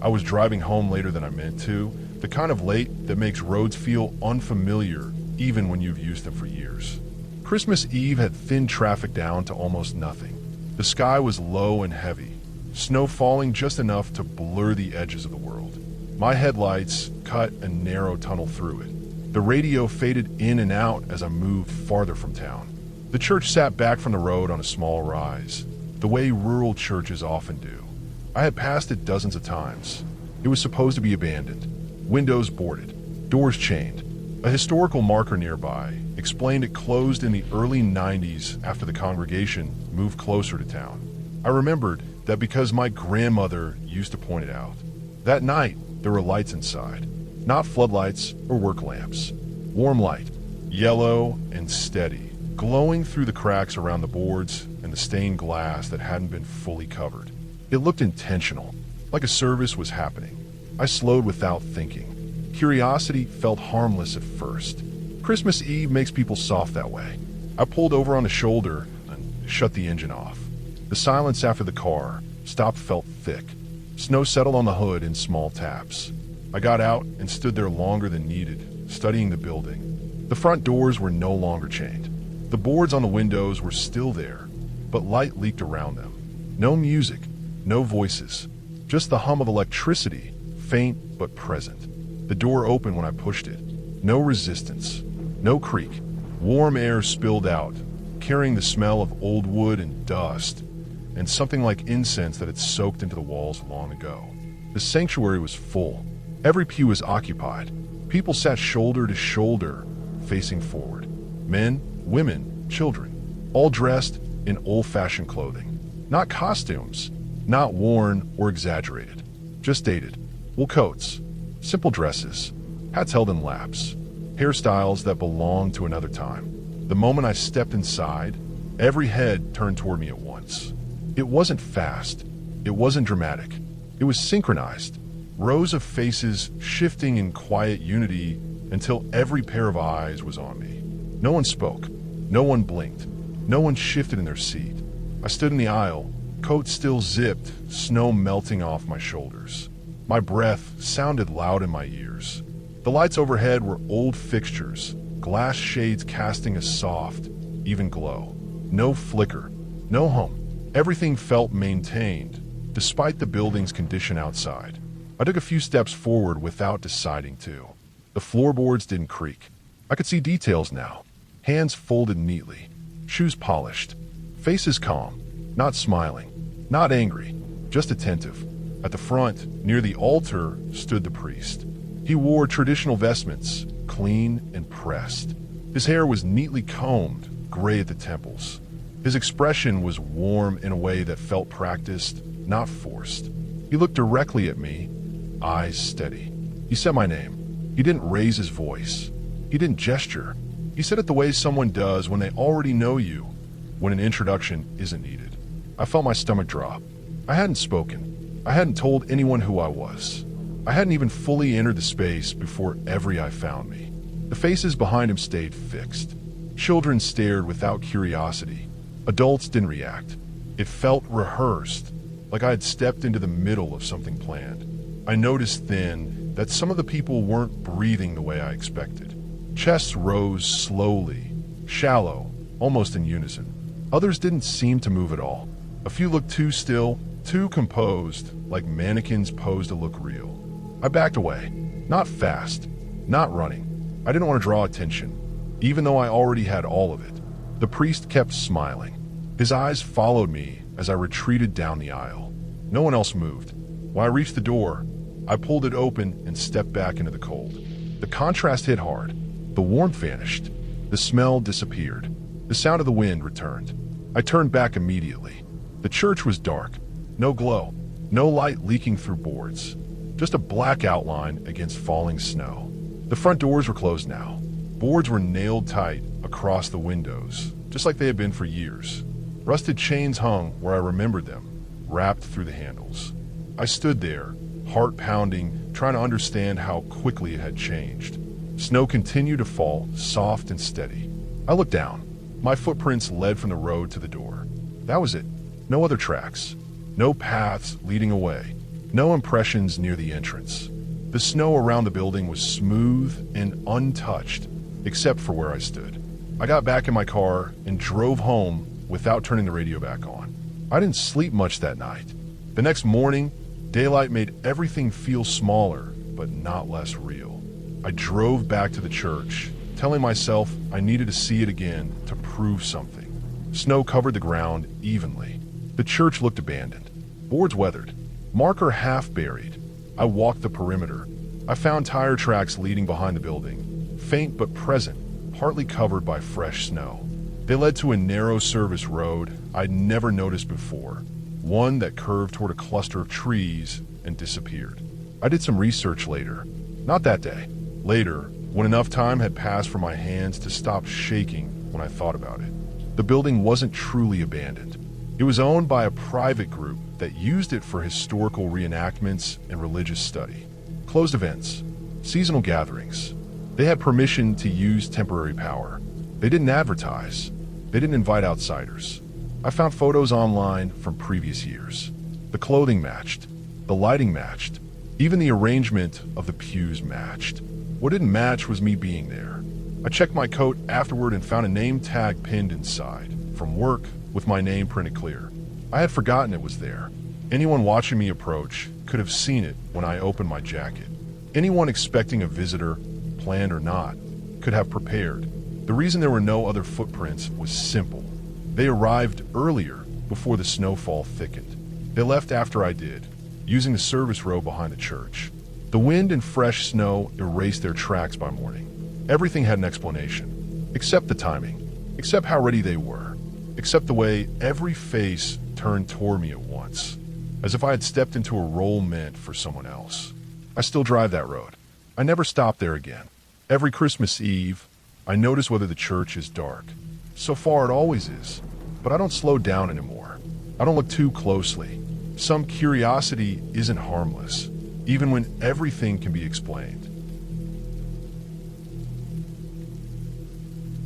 I was driving home later than I meant to, the kind of late that makes roads feel unfamiliar even when you've used them for years. Christmas Eve had thinned traffic down to almost nothing. The sky was low and heavy, snow falling just enough to blur the edges of the world. My headlights cut a narrow tunnel through it. The radio faded in and out as I moved farther from town. The church sat back from the road on a small rise. the way rural churches often do. I had passed it dozens of times. It was supposed to be abandoned, windows boarded, doors chained. A historical marker nearby explained it closed in the early 90s after the congregation moved closer to town. I remembered that because my grandmother used to point it out. That night, there were lights inside, not floodlights or work lamps. Warm light, yellow and steady, glowing through the cracks around the boards and the stained glass that hadn't been fully covered. It looked intentional, like a service was happening. I slowed without thinking. Curiosity felt harmless at first. Christmas Eve makes people soft that way. I pulled over on the shoulder and shut the engine off. The silence after the car stop felt thick. Snow settled on the hood in small taps. I got out and stood there longer than needed, studying the building. The front doors were no longer chained. The boards on the windows were still there, but light leaked around them. No music, no voices, just the hum of electricity, faint but present. The door opened when I pushed it. No resistance, no creak. Warm air spilled out, carrying the smell of old wood and dust, and something like incense that had soaked into the walls long ago. The sanctuary was full. Every pew was occupied. People sat shoulder to shoulder, facing forward. Men, women, children, all dressed in old-fashioned clothing. Not costumes, not worn or exaggerated, just dated. Wool coats, simple dresses, hats held in laps, hairstyles that belonged to another time. The moment I stepped inside, every head turned toward me at once. It wasn't fast. It wasn't dramatic. It was synchronized. Rows of faces shifting in quiet unity until every pair of eyes was on me. No one spoke. No one blinked. No one shifted in their seat. I stood in the aisle, coat still zipped, snow melting off my shoulders. My breath sounded loud in my ears. The lights overhead were old fixtures, glass shades casting a soft, even glow. No flicker, no hum. Everything felt maintained, despite the building's condition outside. I took a few steps forward without deciding to. The floorboards didn't creak. I could see details now. Hands folded neatly, shoes polished, faces calm, not smiling, not angry, just attentive. At the front, near the altar, stood the priest. He wore traditional vestments, clean and pressed. His hair was neatly combed, gray at the temples. His expression was warm in a way that felt practiced, not forced. He looked directly at me, eyes steady. He said my name. He didn't raise his voice. He didn't gesture. He said it the way someone does when they already know you, when an introduction isn't needed. I felt my stomach drop. I hadn't spoken. I hadn't told anyone who I was. I hadn't even fully entered the space before every eye found me. The faces behind him stayed fixed. Children stared without curiosity. Adults didn't react. It felt rehearsed, like I had stepped into the middle of something planned. I noticed then that some of the people weren't breathing the way I expected. Chests rose slowly, shallow, almost in unison. Others didn't seem to move at all. A few looked too still, too composed, like mannequins posed to look real. I backed away, not fast, not running. I didn't want to draw attention, even though I already had all of it. The priest kept smiling. His eyes followed me as I retreated down the aisle. No one else moved. When I reached the door, I pulled it open and stepped back into the cold. The contrast hit hard. The warmth vanished. The smell disappeared. The sound of the wind returned. I turned back immediately. The church was dark. No glow. No light leaking through boards. Just a black outline against falling snow. The front doors were closed now. Boards were nailed tight across the windows, just like they had been for years. Rusted chains hung where I remembered them, wrapped through the handles. I stood there, heart pounding, trying to understand how quickly it had changed. Snow continued to fall, soft and steady. I looked down. My footprints led from the road to the door. That was it. No other tracks. No paths leading away. No impressions near the entrance. The snow around the building was smooth and untouched, except for where I stood. I got back in my car and drove home without turning the radio back on. I didn't sleep much that night. The next morning, daylight made everything feel smaller, but not less real. I drove back to the church, telling myself I needed to see it again to prove something. Snow covered the ground evenly. The church looked abandoned. Boards weathered. Marker half buried. I walked the perimeter. I found tire tracks leading behind the building, faint but present, partly covered by fresh snow. They led to a narrow service road I'd never noticed before, one that curved toward a cluster of trees and disappeared. I did some research later. Not that day. Later, when enough time had passed for my hands to stop shaking when I thought about it. The building wasn't truly abandoned. It was owned by a private group that used it for historical reenactments and religious study. Closed events, seasonal gatherings. They had permission to use temporary power. They didn't advertise. They didn't invite outsiders. I found photos online from previous years. The clothing matched. The lighting matched. Even the arrangement of the pews matched. What didn't match was me being there. I checked my coat afterward and found a name tag pinned inside, from work, with my name printed clear. I had forgotten it was there. Anyone watching me approach could have seen it when I opened my jacket. Anyone expecting a visitor, planned or not, could have prepared. The reason there were no other footprints was simple. They arrived earlier, before the snowfall thickened. They left after I did, using the service road behind the church. The wind and fresh snow erased their tracks by morning. Everything had an explanation, except the timing, except how ready they were, except the way every face turned toward me at once, as if I had stepped into a role meant for someone else. I still drive that road. I never stop there again. Every Christmas Eve, I notice whether the church is dark. So far it always is, but I don't slow down anymore. I don't look too closely. Some curiosity isn't harmless, even when everything can be explained.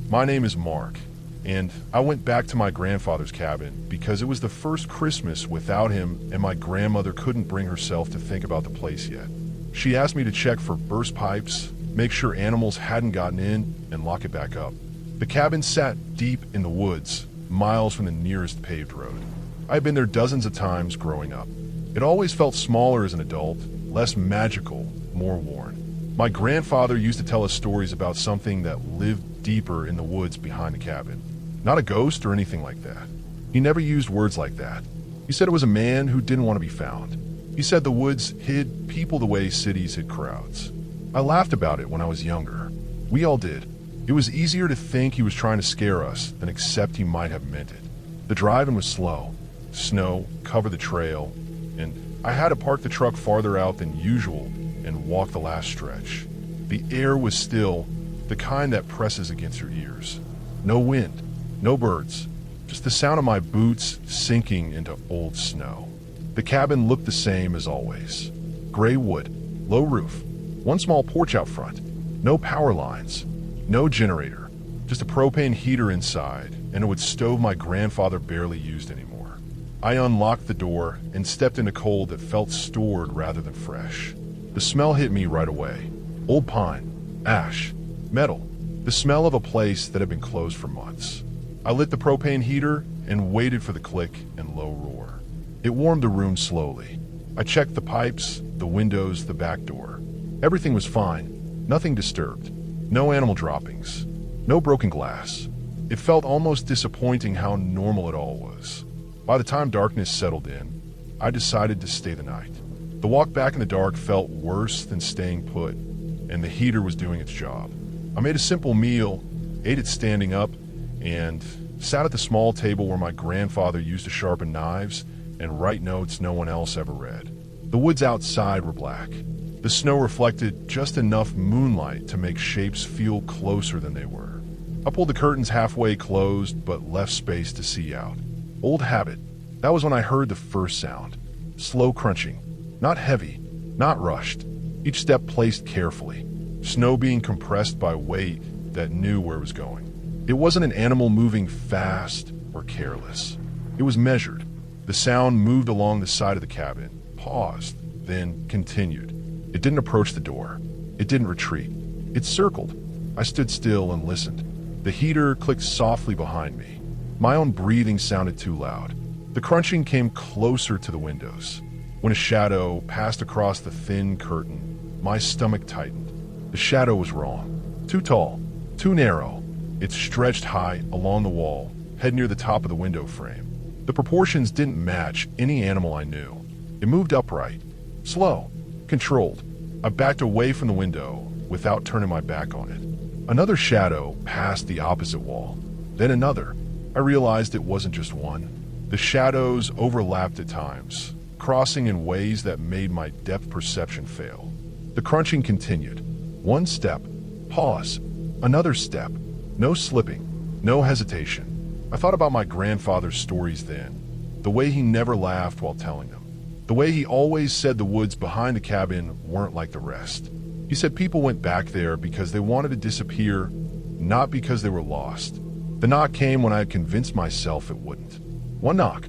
My name is Mark, and I went back to my grandfather's cabin because it was the first Christmas without him, and my grandmother couldn't bring herself to think about the place yet. She asked me to check for burst pipes, make sure animals hadn't gotten in, and lock it back up. The cabin sat deep in the woods, miles from the nearest paved road. I had been there dozens of times growing up. It always felt smaller as an adult, less magical, more worn. My grandfather used to tell us stories about something that lived deeper in the woods behind the cabin. Not a ghost or anything like that. He never used words like that. He said it was a man who didn't want to be found. He said the woods hid people the way cities hid crowds. I laughed about it when I was younger. We all did. It was easier to think he was trying to scare us than accept he might have meant it. The driving was slow. Snow covered the trail, and I had to park the truck farther out than usual and walk the last stretch. The air was still, the kind that presses against your ears. No wind, no birds, just the sound of my boots sinking into old snow. The cabin looked the same as always. Gray wood, low roof, one small porch out front, no power lines, no generator, just a propane heater inside and a wood stove my grandfather barely used anymore. I unlocked the door and stepped into cold that felt stored rather than fresh. The smell hit me right away. Old pine, ash, metal, the smell of a place that had been closed for months. I lit the propane heater and waited for the click and low roar. It warmed the room slowly. I checked the pipes, the windows, the back door. Everything was fine, nothing disturbed. No animal droppings, no broken glass. It felt almost disappointing how normal it all was. By the time darkness settled in, I decided to stay the night. The walk back in the dark felt worse than staying put, and the heater was doing its job. I made a simple meal, ate it standing up, and sat at the small table where my grandfather used to sharpen knives and write notes no one else ever read. The woods outside were black. The snow reflected just enough moonlight to make shapes feel closer than they were. I pulled the curtains halfway closed, but left space to see out. Old habit. That was when I heard the first sound. Slow crunching. Not heavy, not rushed. Each step placed carefully. Snow being compressed by weight that knew where it was going. It wasn't an animal moving fast or careless. It was measured. The sound moved along the side of the cabin, paused, then continued. It didn't approach the door. It didn't retreat. It circled. I stood still and listened. The heater clicked softly behind me. My own breathing sounded too loud. The crunching came closer to the windows. When a shadow passed across the thin curtain, my stomach tightened. The shadow was wrong. Too tall, too narrow. It stretched high along the wall, head near the top of the window frame. The proportions didn't match any animal I knew. It moved upright, slow, controlled. I backed away from the window without turning my back on it. Another shadow passed the opposite wall, then another. I realized it wasn't just one. The shadows overlapped at times, crossing in ways that made my depth perception fail. The crunching continued. One step, pause, another step, no slipping, no hesitation. I thought about my grandfather's stories then, the way he never laughed while telling them, the way he always said the woods behind the cabin weren't like the rest. He said people went back there because they wanted to disappear, not because they were lost. The knock came when I had convinced myself it wouldn't. One knock,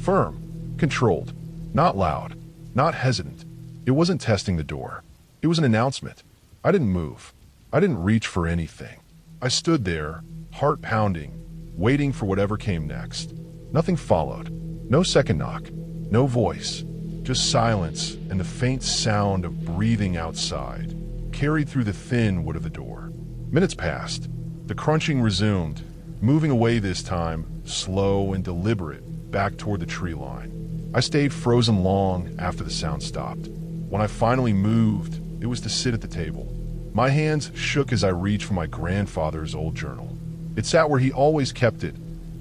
firm, controlled, not loud, not hesitant. It wasn't testing the door. It was an announcement. I didn't move. I didn't reach for anything. I stood there, heart pounding, waiting for whatever came next. Nothing followed. No second knock. No voice. Just silence and the faint sound of breathing outside, carried through the thin wood of the door. Minutes passed. The crunching resumed, moving away this time, slow and deliberate, back toward the tree line. I stayed frozen long after the sound stopped. When I finally moved, it was to sit at the table. My hands shook as I reached for my grandfather's old journal. It sat where he always kept it,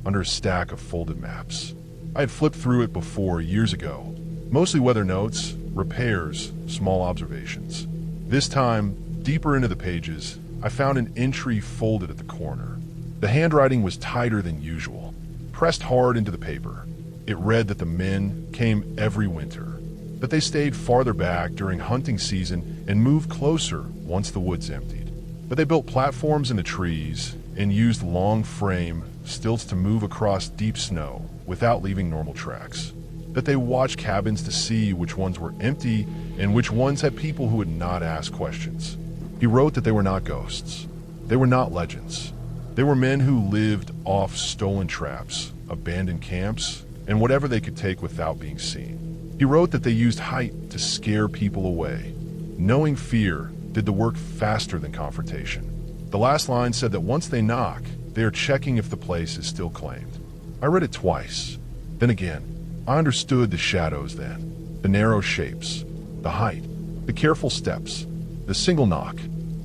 under a stack of folded maps. I had flipped through it before, years ago. Mostly weather notes, repairs, small observations. This time, deeper into the pages, I found an entry folded at the corner. The handwriting was tighter than usual, pressed hard into the paper. It read that the men came every winter, that they stayed farther back during hunting season and moved closer once the woods emptied. But they built platforms in the trees and used long frame stilts to move across deep snow without leaving normal tracks. That they watched cabins to see which ones were empty and which ones had people who would not ask questions. He wrote that they were not ghosts. They were not legends. They were men who lived off stolen traps, abandoned camps, and whatever they could take without being seen. He wrote that they used height to scare people away. Knowing fear did the work faster than confrontation. The last line said that once they knock, they are checking if the place is still claimed. I read it twice. Then again, I understood the shadows then, the narrow shapes, the height, the careful steps, the single knock.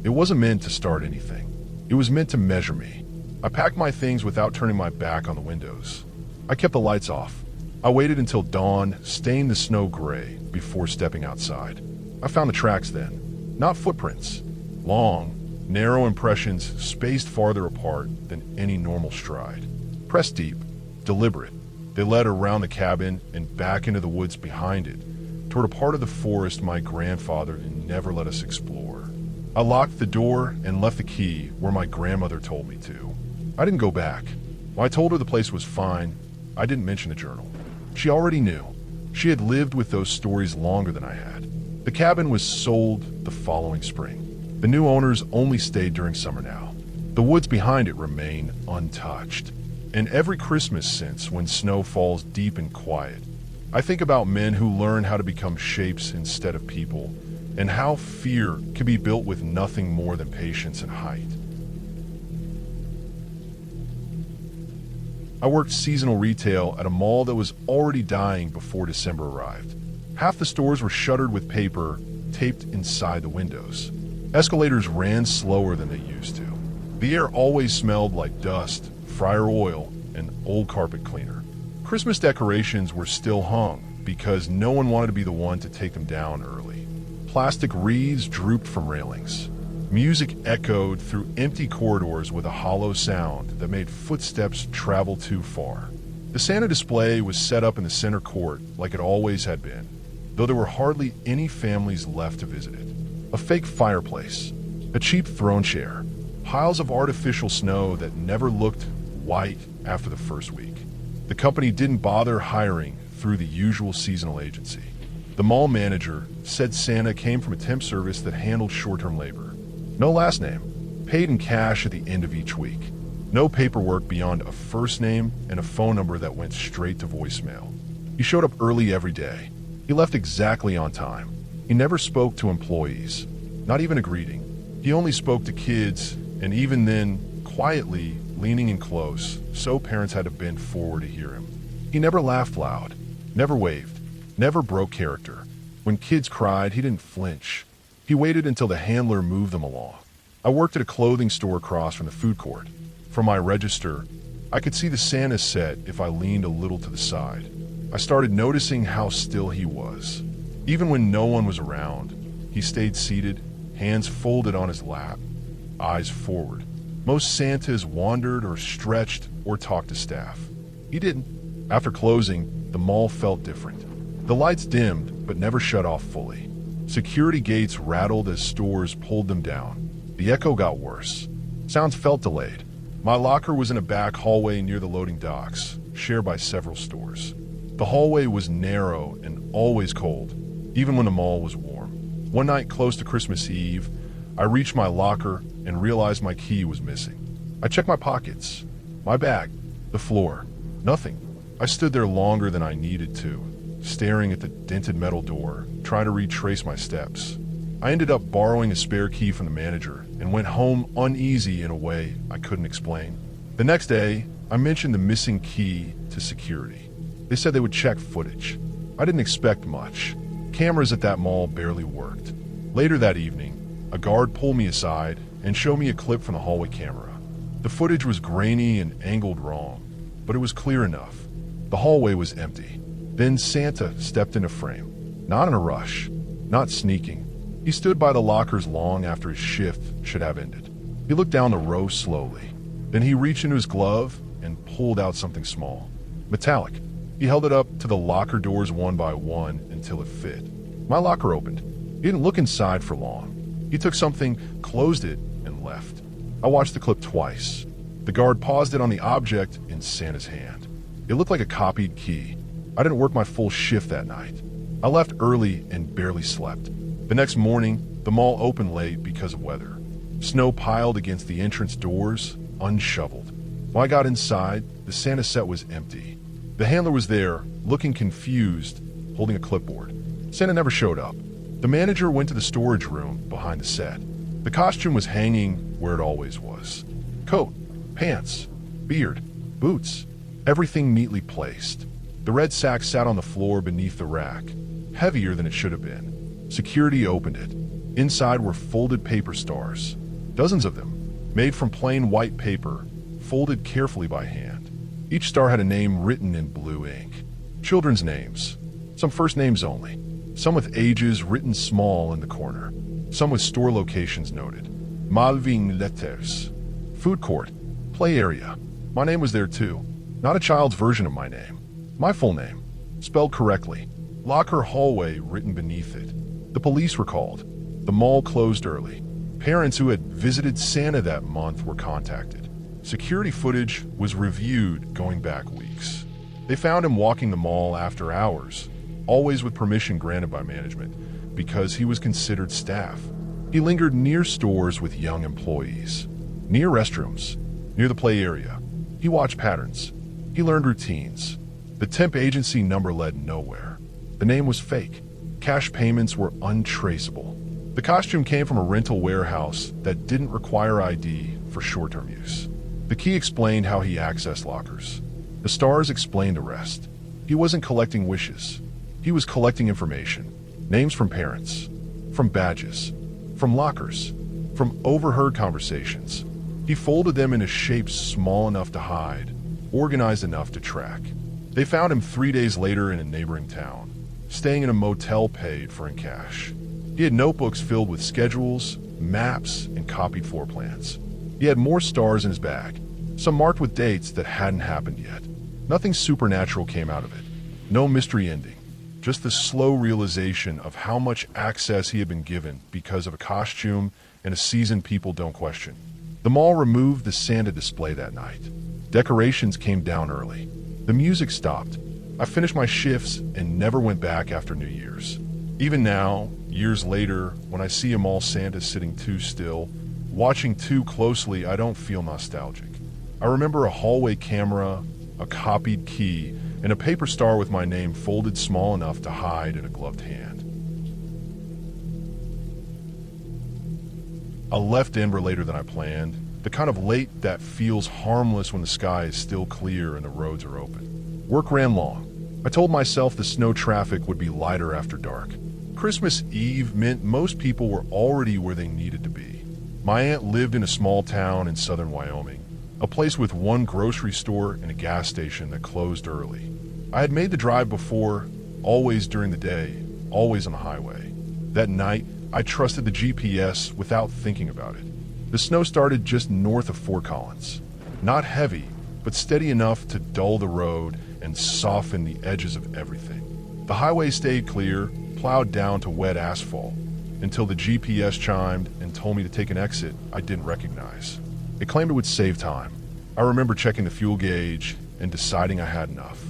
It wasn't meant to start anything. It was meant to measure me. I packed my things without turning my back on the windows. I kept the lights off. I waited until dawn stained the snow gray before stepping outside. I found the tracks then, not footprints. Long, narrow impressions spaced farther apart than any normal stride. Pressed deep, deliberate. They led around the cabin and back into the woods behind it, toward a part of the forest my grandfather had never let us explore. I locked the door and left the key where my grandmother told me to. I didn't go back. When I told her the place was fine, I didn't mention the journal. She already knew. She had lived with those stories longer than I had. The cabin was sold the following spring. The new owners only stayed during summer now. The woods behind it remain untouched. And every Christmas since, when snow falls deep and quiet, I think about men who learn how to become shapes instead of people, and how fear can be built with nothing more than patience and height. I worked seasonal retail at a mall that was already dying before December arrived. Half the stores were shuttered with paper taped inside the windows. Escalators ran slower than they used to. The air always smelled like dust, fryer oil, and old carpet cleaner. Christmas decorations were still hung because no one wanted to be the one to take them down early. Plastic wreaths drooped from railings. Music echoed through empty corridors with a hollow sound that made footsteps travel too far. The Santa display was set up in the center court like it always had been, though there were hardly any families left to visit it. A fake fireplace, a cheap throne chair, piles of artificial snow that never looked white after the first week. The company didn't bother hiring through the usual seasonal agency. The mall manager said Santa came from a temp service that handled short-term labor. No last name, paid in cash at the end of each week. No paperwork beyond a first name and a phone number that went straight to voicemail. He showed up early every day. He left exactly on time. He never spoke to employees, not even a greeting. He only spoke to kids, and even then, quietly, leaning in close, so parents had to bend forward to hear him. He never laughed loud, never waved, never broke character. When kids cried, he didn't flinch. He waited until the handler moved them along. I worked at a clothing store across from the food court. From my register, I could see the Santa set if I leaned a little to the side. I started noticing how still he was. Even when no one was around, he stayed seated, hands folded on his lap, eyes forward. Most Santas wandered or stretched or talked to staff. He didn't. After closing, the mall felt different. The lights dimmed, but never shut off fully. Security gates rattled as stores pulled them down. The echo got worse. Sounds felt delayed. My locker was in a back hallway near the loading docks, shared by several stores. The hallway was narrow and always cold, even when the mall was warm. One night close to Christmas Eve, I reached my locker and realized my key was missing. I checked my pockets, my bag, the floor. Nothing. I stood there longer than I needed to, staring at the dented metal door, trying to retrace my steps. I ended up borrowing a spare key from the manager and went home uneasy in a way I couldn't explain. The next day, I mentioned the missing key to security. They said they would check footage. I didn't expect much. Cameras at that mall barely worked. Later that evening, a guard pulled me aside and showed me a clip from the hallway camera. The footage was grainy and angled wrong, but it was clear enough. The hallway was empty. Then Santa stepped into frame. Not in a rush, not sneaking. He stood by the lockers long after his shift should have ended. He looked down the row slowly. Then he reached into his glove and pulled out something small. Metallic. He held it up to the locker doors one by one until it fit. My locker opened. He didn't look inside for long. He took something, closed it, and left. I watched the clip twice. The guard paused it on the object in Santa's hand. It looked like a copied key. I didn't work my full shift that night. I left early and barely slept. The next morning, the mall opened late because of weather. Snow piled against the entrance doors, unshoveled. When I got inside, the Santa set was empty. The handler was there, looking confused, holding a clipboard. Santa never showed up. The manager went to the storage room behind the set. The costume was hanging where it always was. Coat, pants, beard, boots, everything neatly placed. The red sack sat on the floor beneath the rack, heavier than it should have been. Security opened it. Inside were folded paper stars, dozens of them, made from plain white paper, folded carefully by hand. Each star had a name written in blue ink. Children's names, some first names only, some with ages written small in the corner, some with store locations noted. Malvin letters. Food court, play area. My name was there too. Not a child's version of my name. My full name, spelled correctly. Locker hallway written beneath it. The police were called. The mall closed early. Parents who had visited Santa that month were contacted. Security footage was reviewed going back weeks. They found him walking the mall after hours, always with permission granted by management, because he was considered staff. He lingered near stores with young employees, near restrooms, near the play area. He watched patterns. He learned routines. The temp agency number led nowhere. The name was fake. Cash payments were untraceable. The costume came from a rental warehouse that didn't require ID for short-term use. The key explained how he accessed lockers. The stars explained the rest. He wasn't collecting wishes. He was collecting information. Names from parents, from badges, from lockers, from overheard conversations. He folded them into shapes small enough to hide, organized enough to track. They found him 3 days later in a neighboring town, staying in a motel paid for in cash. He had notebooks filled with schedules, maps, and copied floor plans. He had more stars in his bag, some marked with dates that hadn't happened yet. Nothing supernatural came out of it. No mystery ending. Just the slow realization of how much access he had been given because of a costume and a season people don't question. The mall removed the Santa display that night. Decorations came down early. The music stopped. I finished my shifts and never went back after New Year's. Even now, years later, when I see a mall Santa sitting too still, watching too closely, I don't feel nostalgic. I remember a hallway camera, a copied key, and a paper star with my name folded small enough to hide in a gloved hand. I left Denver later than I planned, the kind of late that feels harmless when the sky is still clear and the roads are open. Work ran long. I told myself the snow traffic would be lighter after dark. Christmas Eve meant most people were already where they needed to be. My aunt lived in a small town in southern Wyoming, a place with one grocery store and a gas station that closed early. I had made the drive before, always during the day, always on the highway. That night, I trusted the GPS without thinking about it. The snow started just north of Fort Collins. Not heavy, but steady enough to dull the road and soften the edges of everything. The highway stayed clear, plowed down to wet asphalt, until the GPS chimed and told me to take an exit I didn't recognize. It claimed it would save time. I remember checking the fuel gauge and deciding I had enough.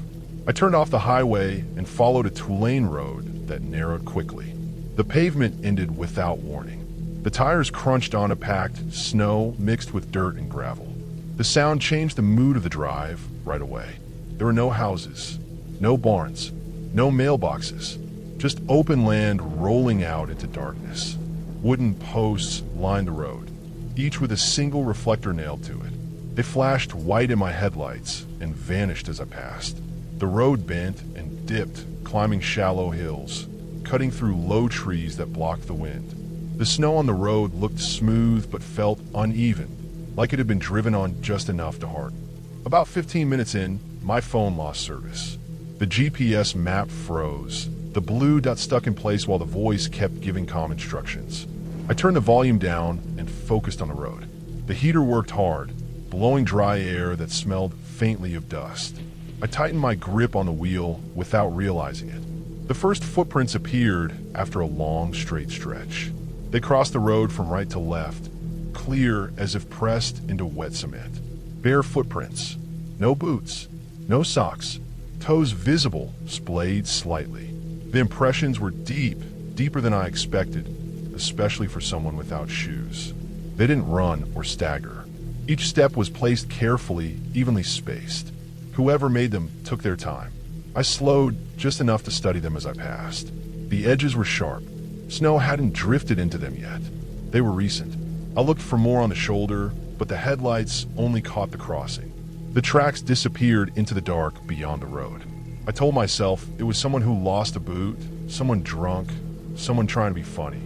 I turned off the highway and followed a two-lane road that narrowed quickly. The pavement ended without warning. The tires crunched onto packed snow mixed with dirt and gravel. The sound changed the mood of the drive right away. There were no houses, no barns, no mailboxes, just open land rolling out into darkness. Wooden posts lined the road, each with a single reflector nailed to it. They flashed white in my headlights and vanished as I passed. The road bent and dipped, climbing shallow hills, cutting through low trees that blocked the wind. The snow on the road looked smooth but felt uneven, like it had been driven on just enough to harden. About 15 minutes in, my phone lost service. The GPS map froze. The blue dot stuck in place while the voice kept giving calm instructions. I turned the volume down and focused on the road. The heater worked hard, blowing dry air that smelled faintly of dust. I tightened my grip on the wheel without realizing it. The first footprints appeared after a long, straight stretch. They crossed the road from right to left, clear as if pressed into wet cement. Bare footprints. No boots. No socks. Toes visible, splayed slightly. The impressions were deep, deeper than I expected, especially for someone without shoes. They didn't run or stagger. Each step was placed carefully, evenly spaced. Whoever made them took their time. I slowed just enough to study them as I passed. The edges were sharp. Snow hadn't drifted into them yet. They were recent. I looked for more on the shoulder, but the headlights only caught the crossing. The tracks disappeared into the dark beyond the road. I told myself it was someone who lost a boot, someone drunk, someone trying to be funny.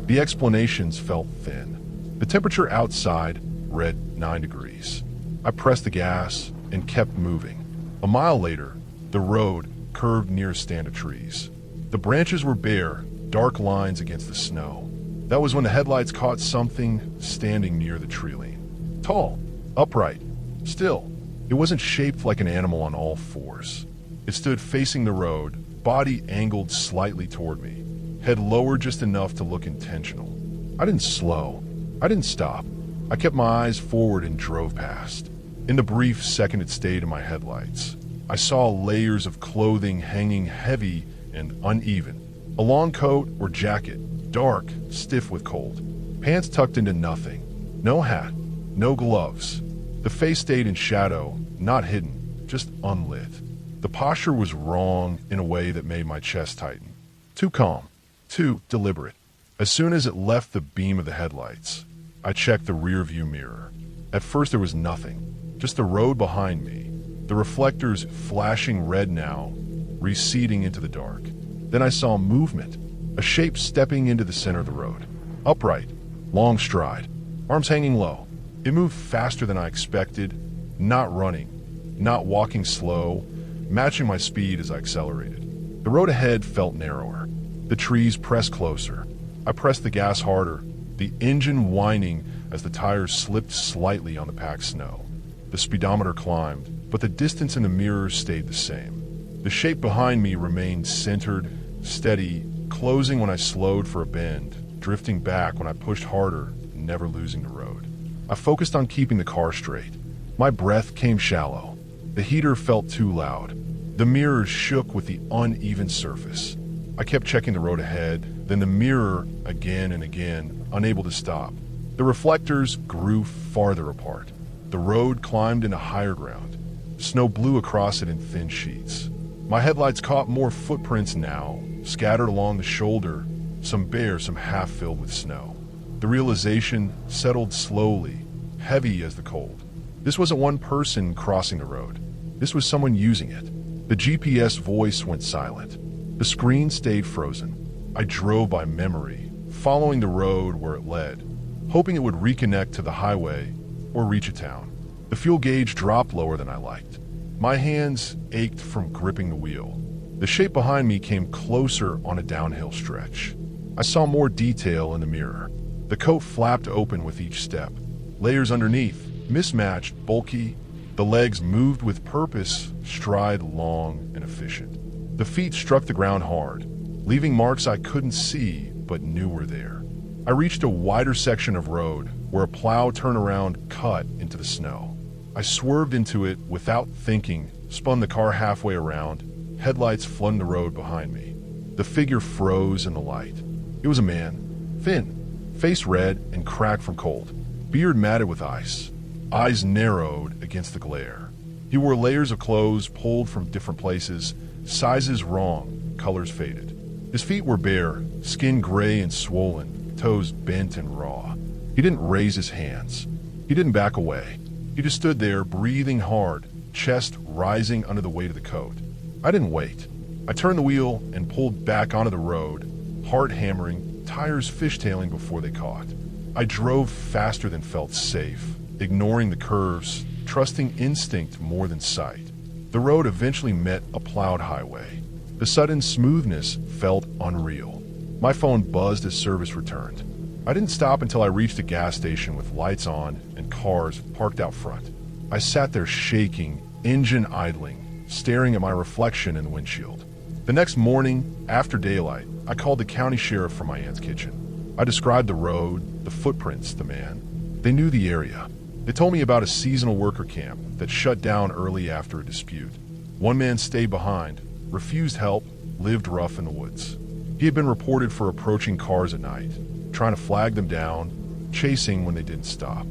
The explanations felt thin. The temperature outside read 9 degrees. I pressed the gas and kept moving. A mile later, the road curved near a stand of trees. The branches were bare, dark lines against the snow. That was when the headlights caught something standing near the tree line. Tall, upright, still. It wasn't shaped like an animal on all fours. It stood facing the road, body angled slightly toward me, head lowered just enough to look intentional. I didn't slow. I didn't stop. I kept my eyes forward and drove past. In the brief second it stayed in my headlights, I saw layers of clothing hanging heavy and uneven. A long coat or jacket, dark, stiff with cold. Pants tucked into nothing. No hat, no gloves. The face stayed in shadow, not hidden, just unlit. The posture was wrong in a way that made my chest tighten. Too calm, too deliberate. As soon as it left the beam of the headlights, I checked the rear-view mirror. At first there was nothing, just the road behind me, the reflectors flashing red now, receding into the dark. Then I saw movement, a shape stepping into the center of the road. Upright, long stride, arms hanging low. It moved faster than I expected, not running, not walking slow, matching my speed as I accelerated. The road ahead felt narrower. The trees pressed closer. I pressed the gas harder, the engine whining as the tires slipped slightly on the packed snow. The speedometer climbed, but the distance in the mirrors stayed the same. The shape behind me remained centered, steady, closing when I slowed for a bend, drifting back when I pushed harder, never losing the road. I focused on keeping the car straight. My breath came shallow. The heater felt too loud. The mirrors shook with the uneven surface. I kept checking the road ahead, then the mirror again and again, unable to stop. The reflectors grew farther apart. The road climbed into higher ground. Snow blew across it in thin sheets. My headlights caught more footprints now, scattered along the shoulder, some bare, some half filled with snow. The realization settled slowly, heavy as the cold. This wasn't one person crossing the road. This was someone using it. The GPS voice went silent. The screen stayed frozen. I drove by memory, following the road where it led, hoping it would reconnect to the highway or reach a town. The fuel gauge dropped lower than I liked. My hands ached from gripping the wheel. The shape behind me came closer on a downhill stretch. I saw more detail in the mirror. The coat flapped open with each step. Layers underneath, mismatched, bulky. The legs moved with purpose, stride long and efficient. The feet struck the ground hard, leaving marks I couldn't see but knew were there. I reached a wider section of road where a plow turnaround cut into the snow. I swerved into it without thinking, spun the car halfway around. Headlights flooded the road behind me. The figure froze in the light. It was a man, thin, face red and cracked from cold, beard matted with ice, eyes narrowed against the glare. He wore layers of clothes pulled from different places, sizes wrong, colors faded. His feet were bare, skin gray and swollen, toes bent and raw. He didn't raise his hands. He didn't back away. He just stood there, breathing hard, chest rising under the weight of the coat. I didn't wait. I turned the wheel and pulled back onto the road, heart hammering, tires fishtailing before they caught. I drove faster than felt safe, ignoring the curves, trusting instinct more than sight. The road eventually met a plowed highway. The sudden smoothness felt unreal. My phone buzzed as service returned. I didn't stop until I reached a gas station with lights on and cars parked out front. I sat there shaking, engine idling, staring at my reflection in the windshield. The next morning, after daylight, I called the county sheriff from my aunt's kitchen. I described the road, the footprints, the man. They knew the area. They told me about a seasonal worker camp that shut down early after a dispute. One man stayed behind, refused help, lived rough in the woods. He had been reported for approaching cars at night, trying to flag them down, chasing when they didn't stop.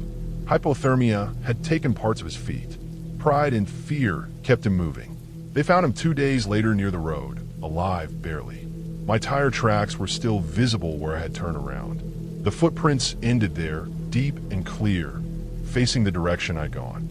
Hypothermia had taken parts of his feet. Pride and fear kept him moving. They found him 2 days later near the road, alive barely. My tire tracks were still visible where I had turned around. The footprints ended there, deep and clear, facing the direction I'd gone.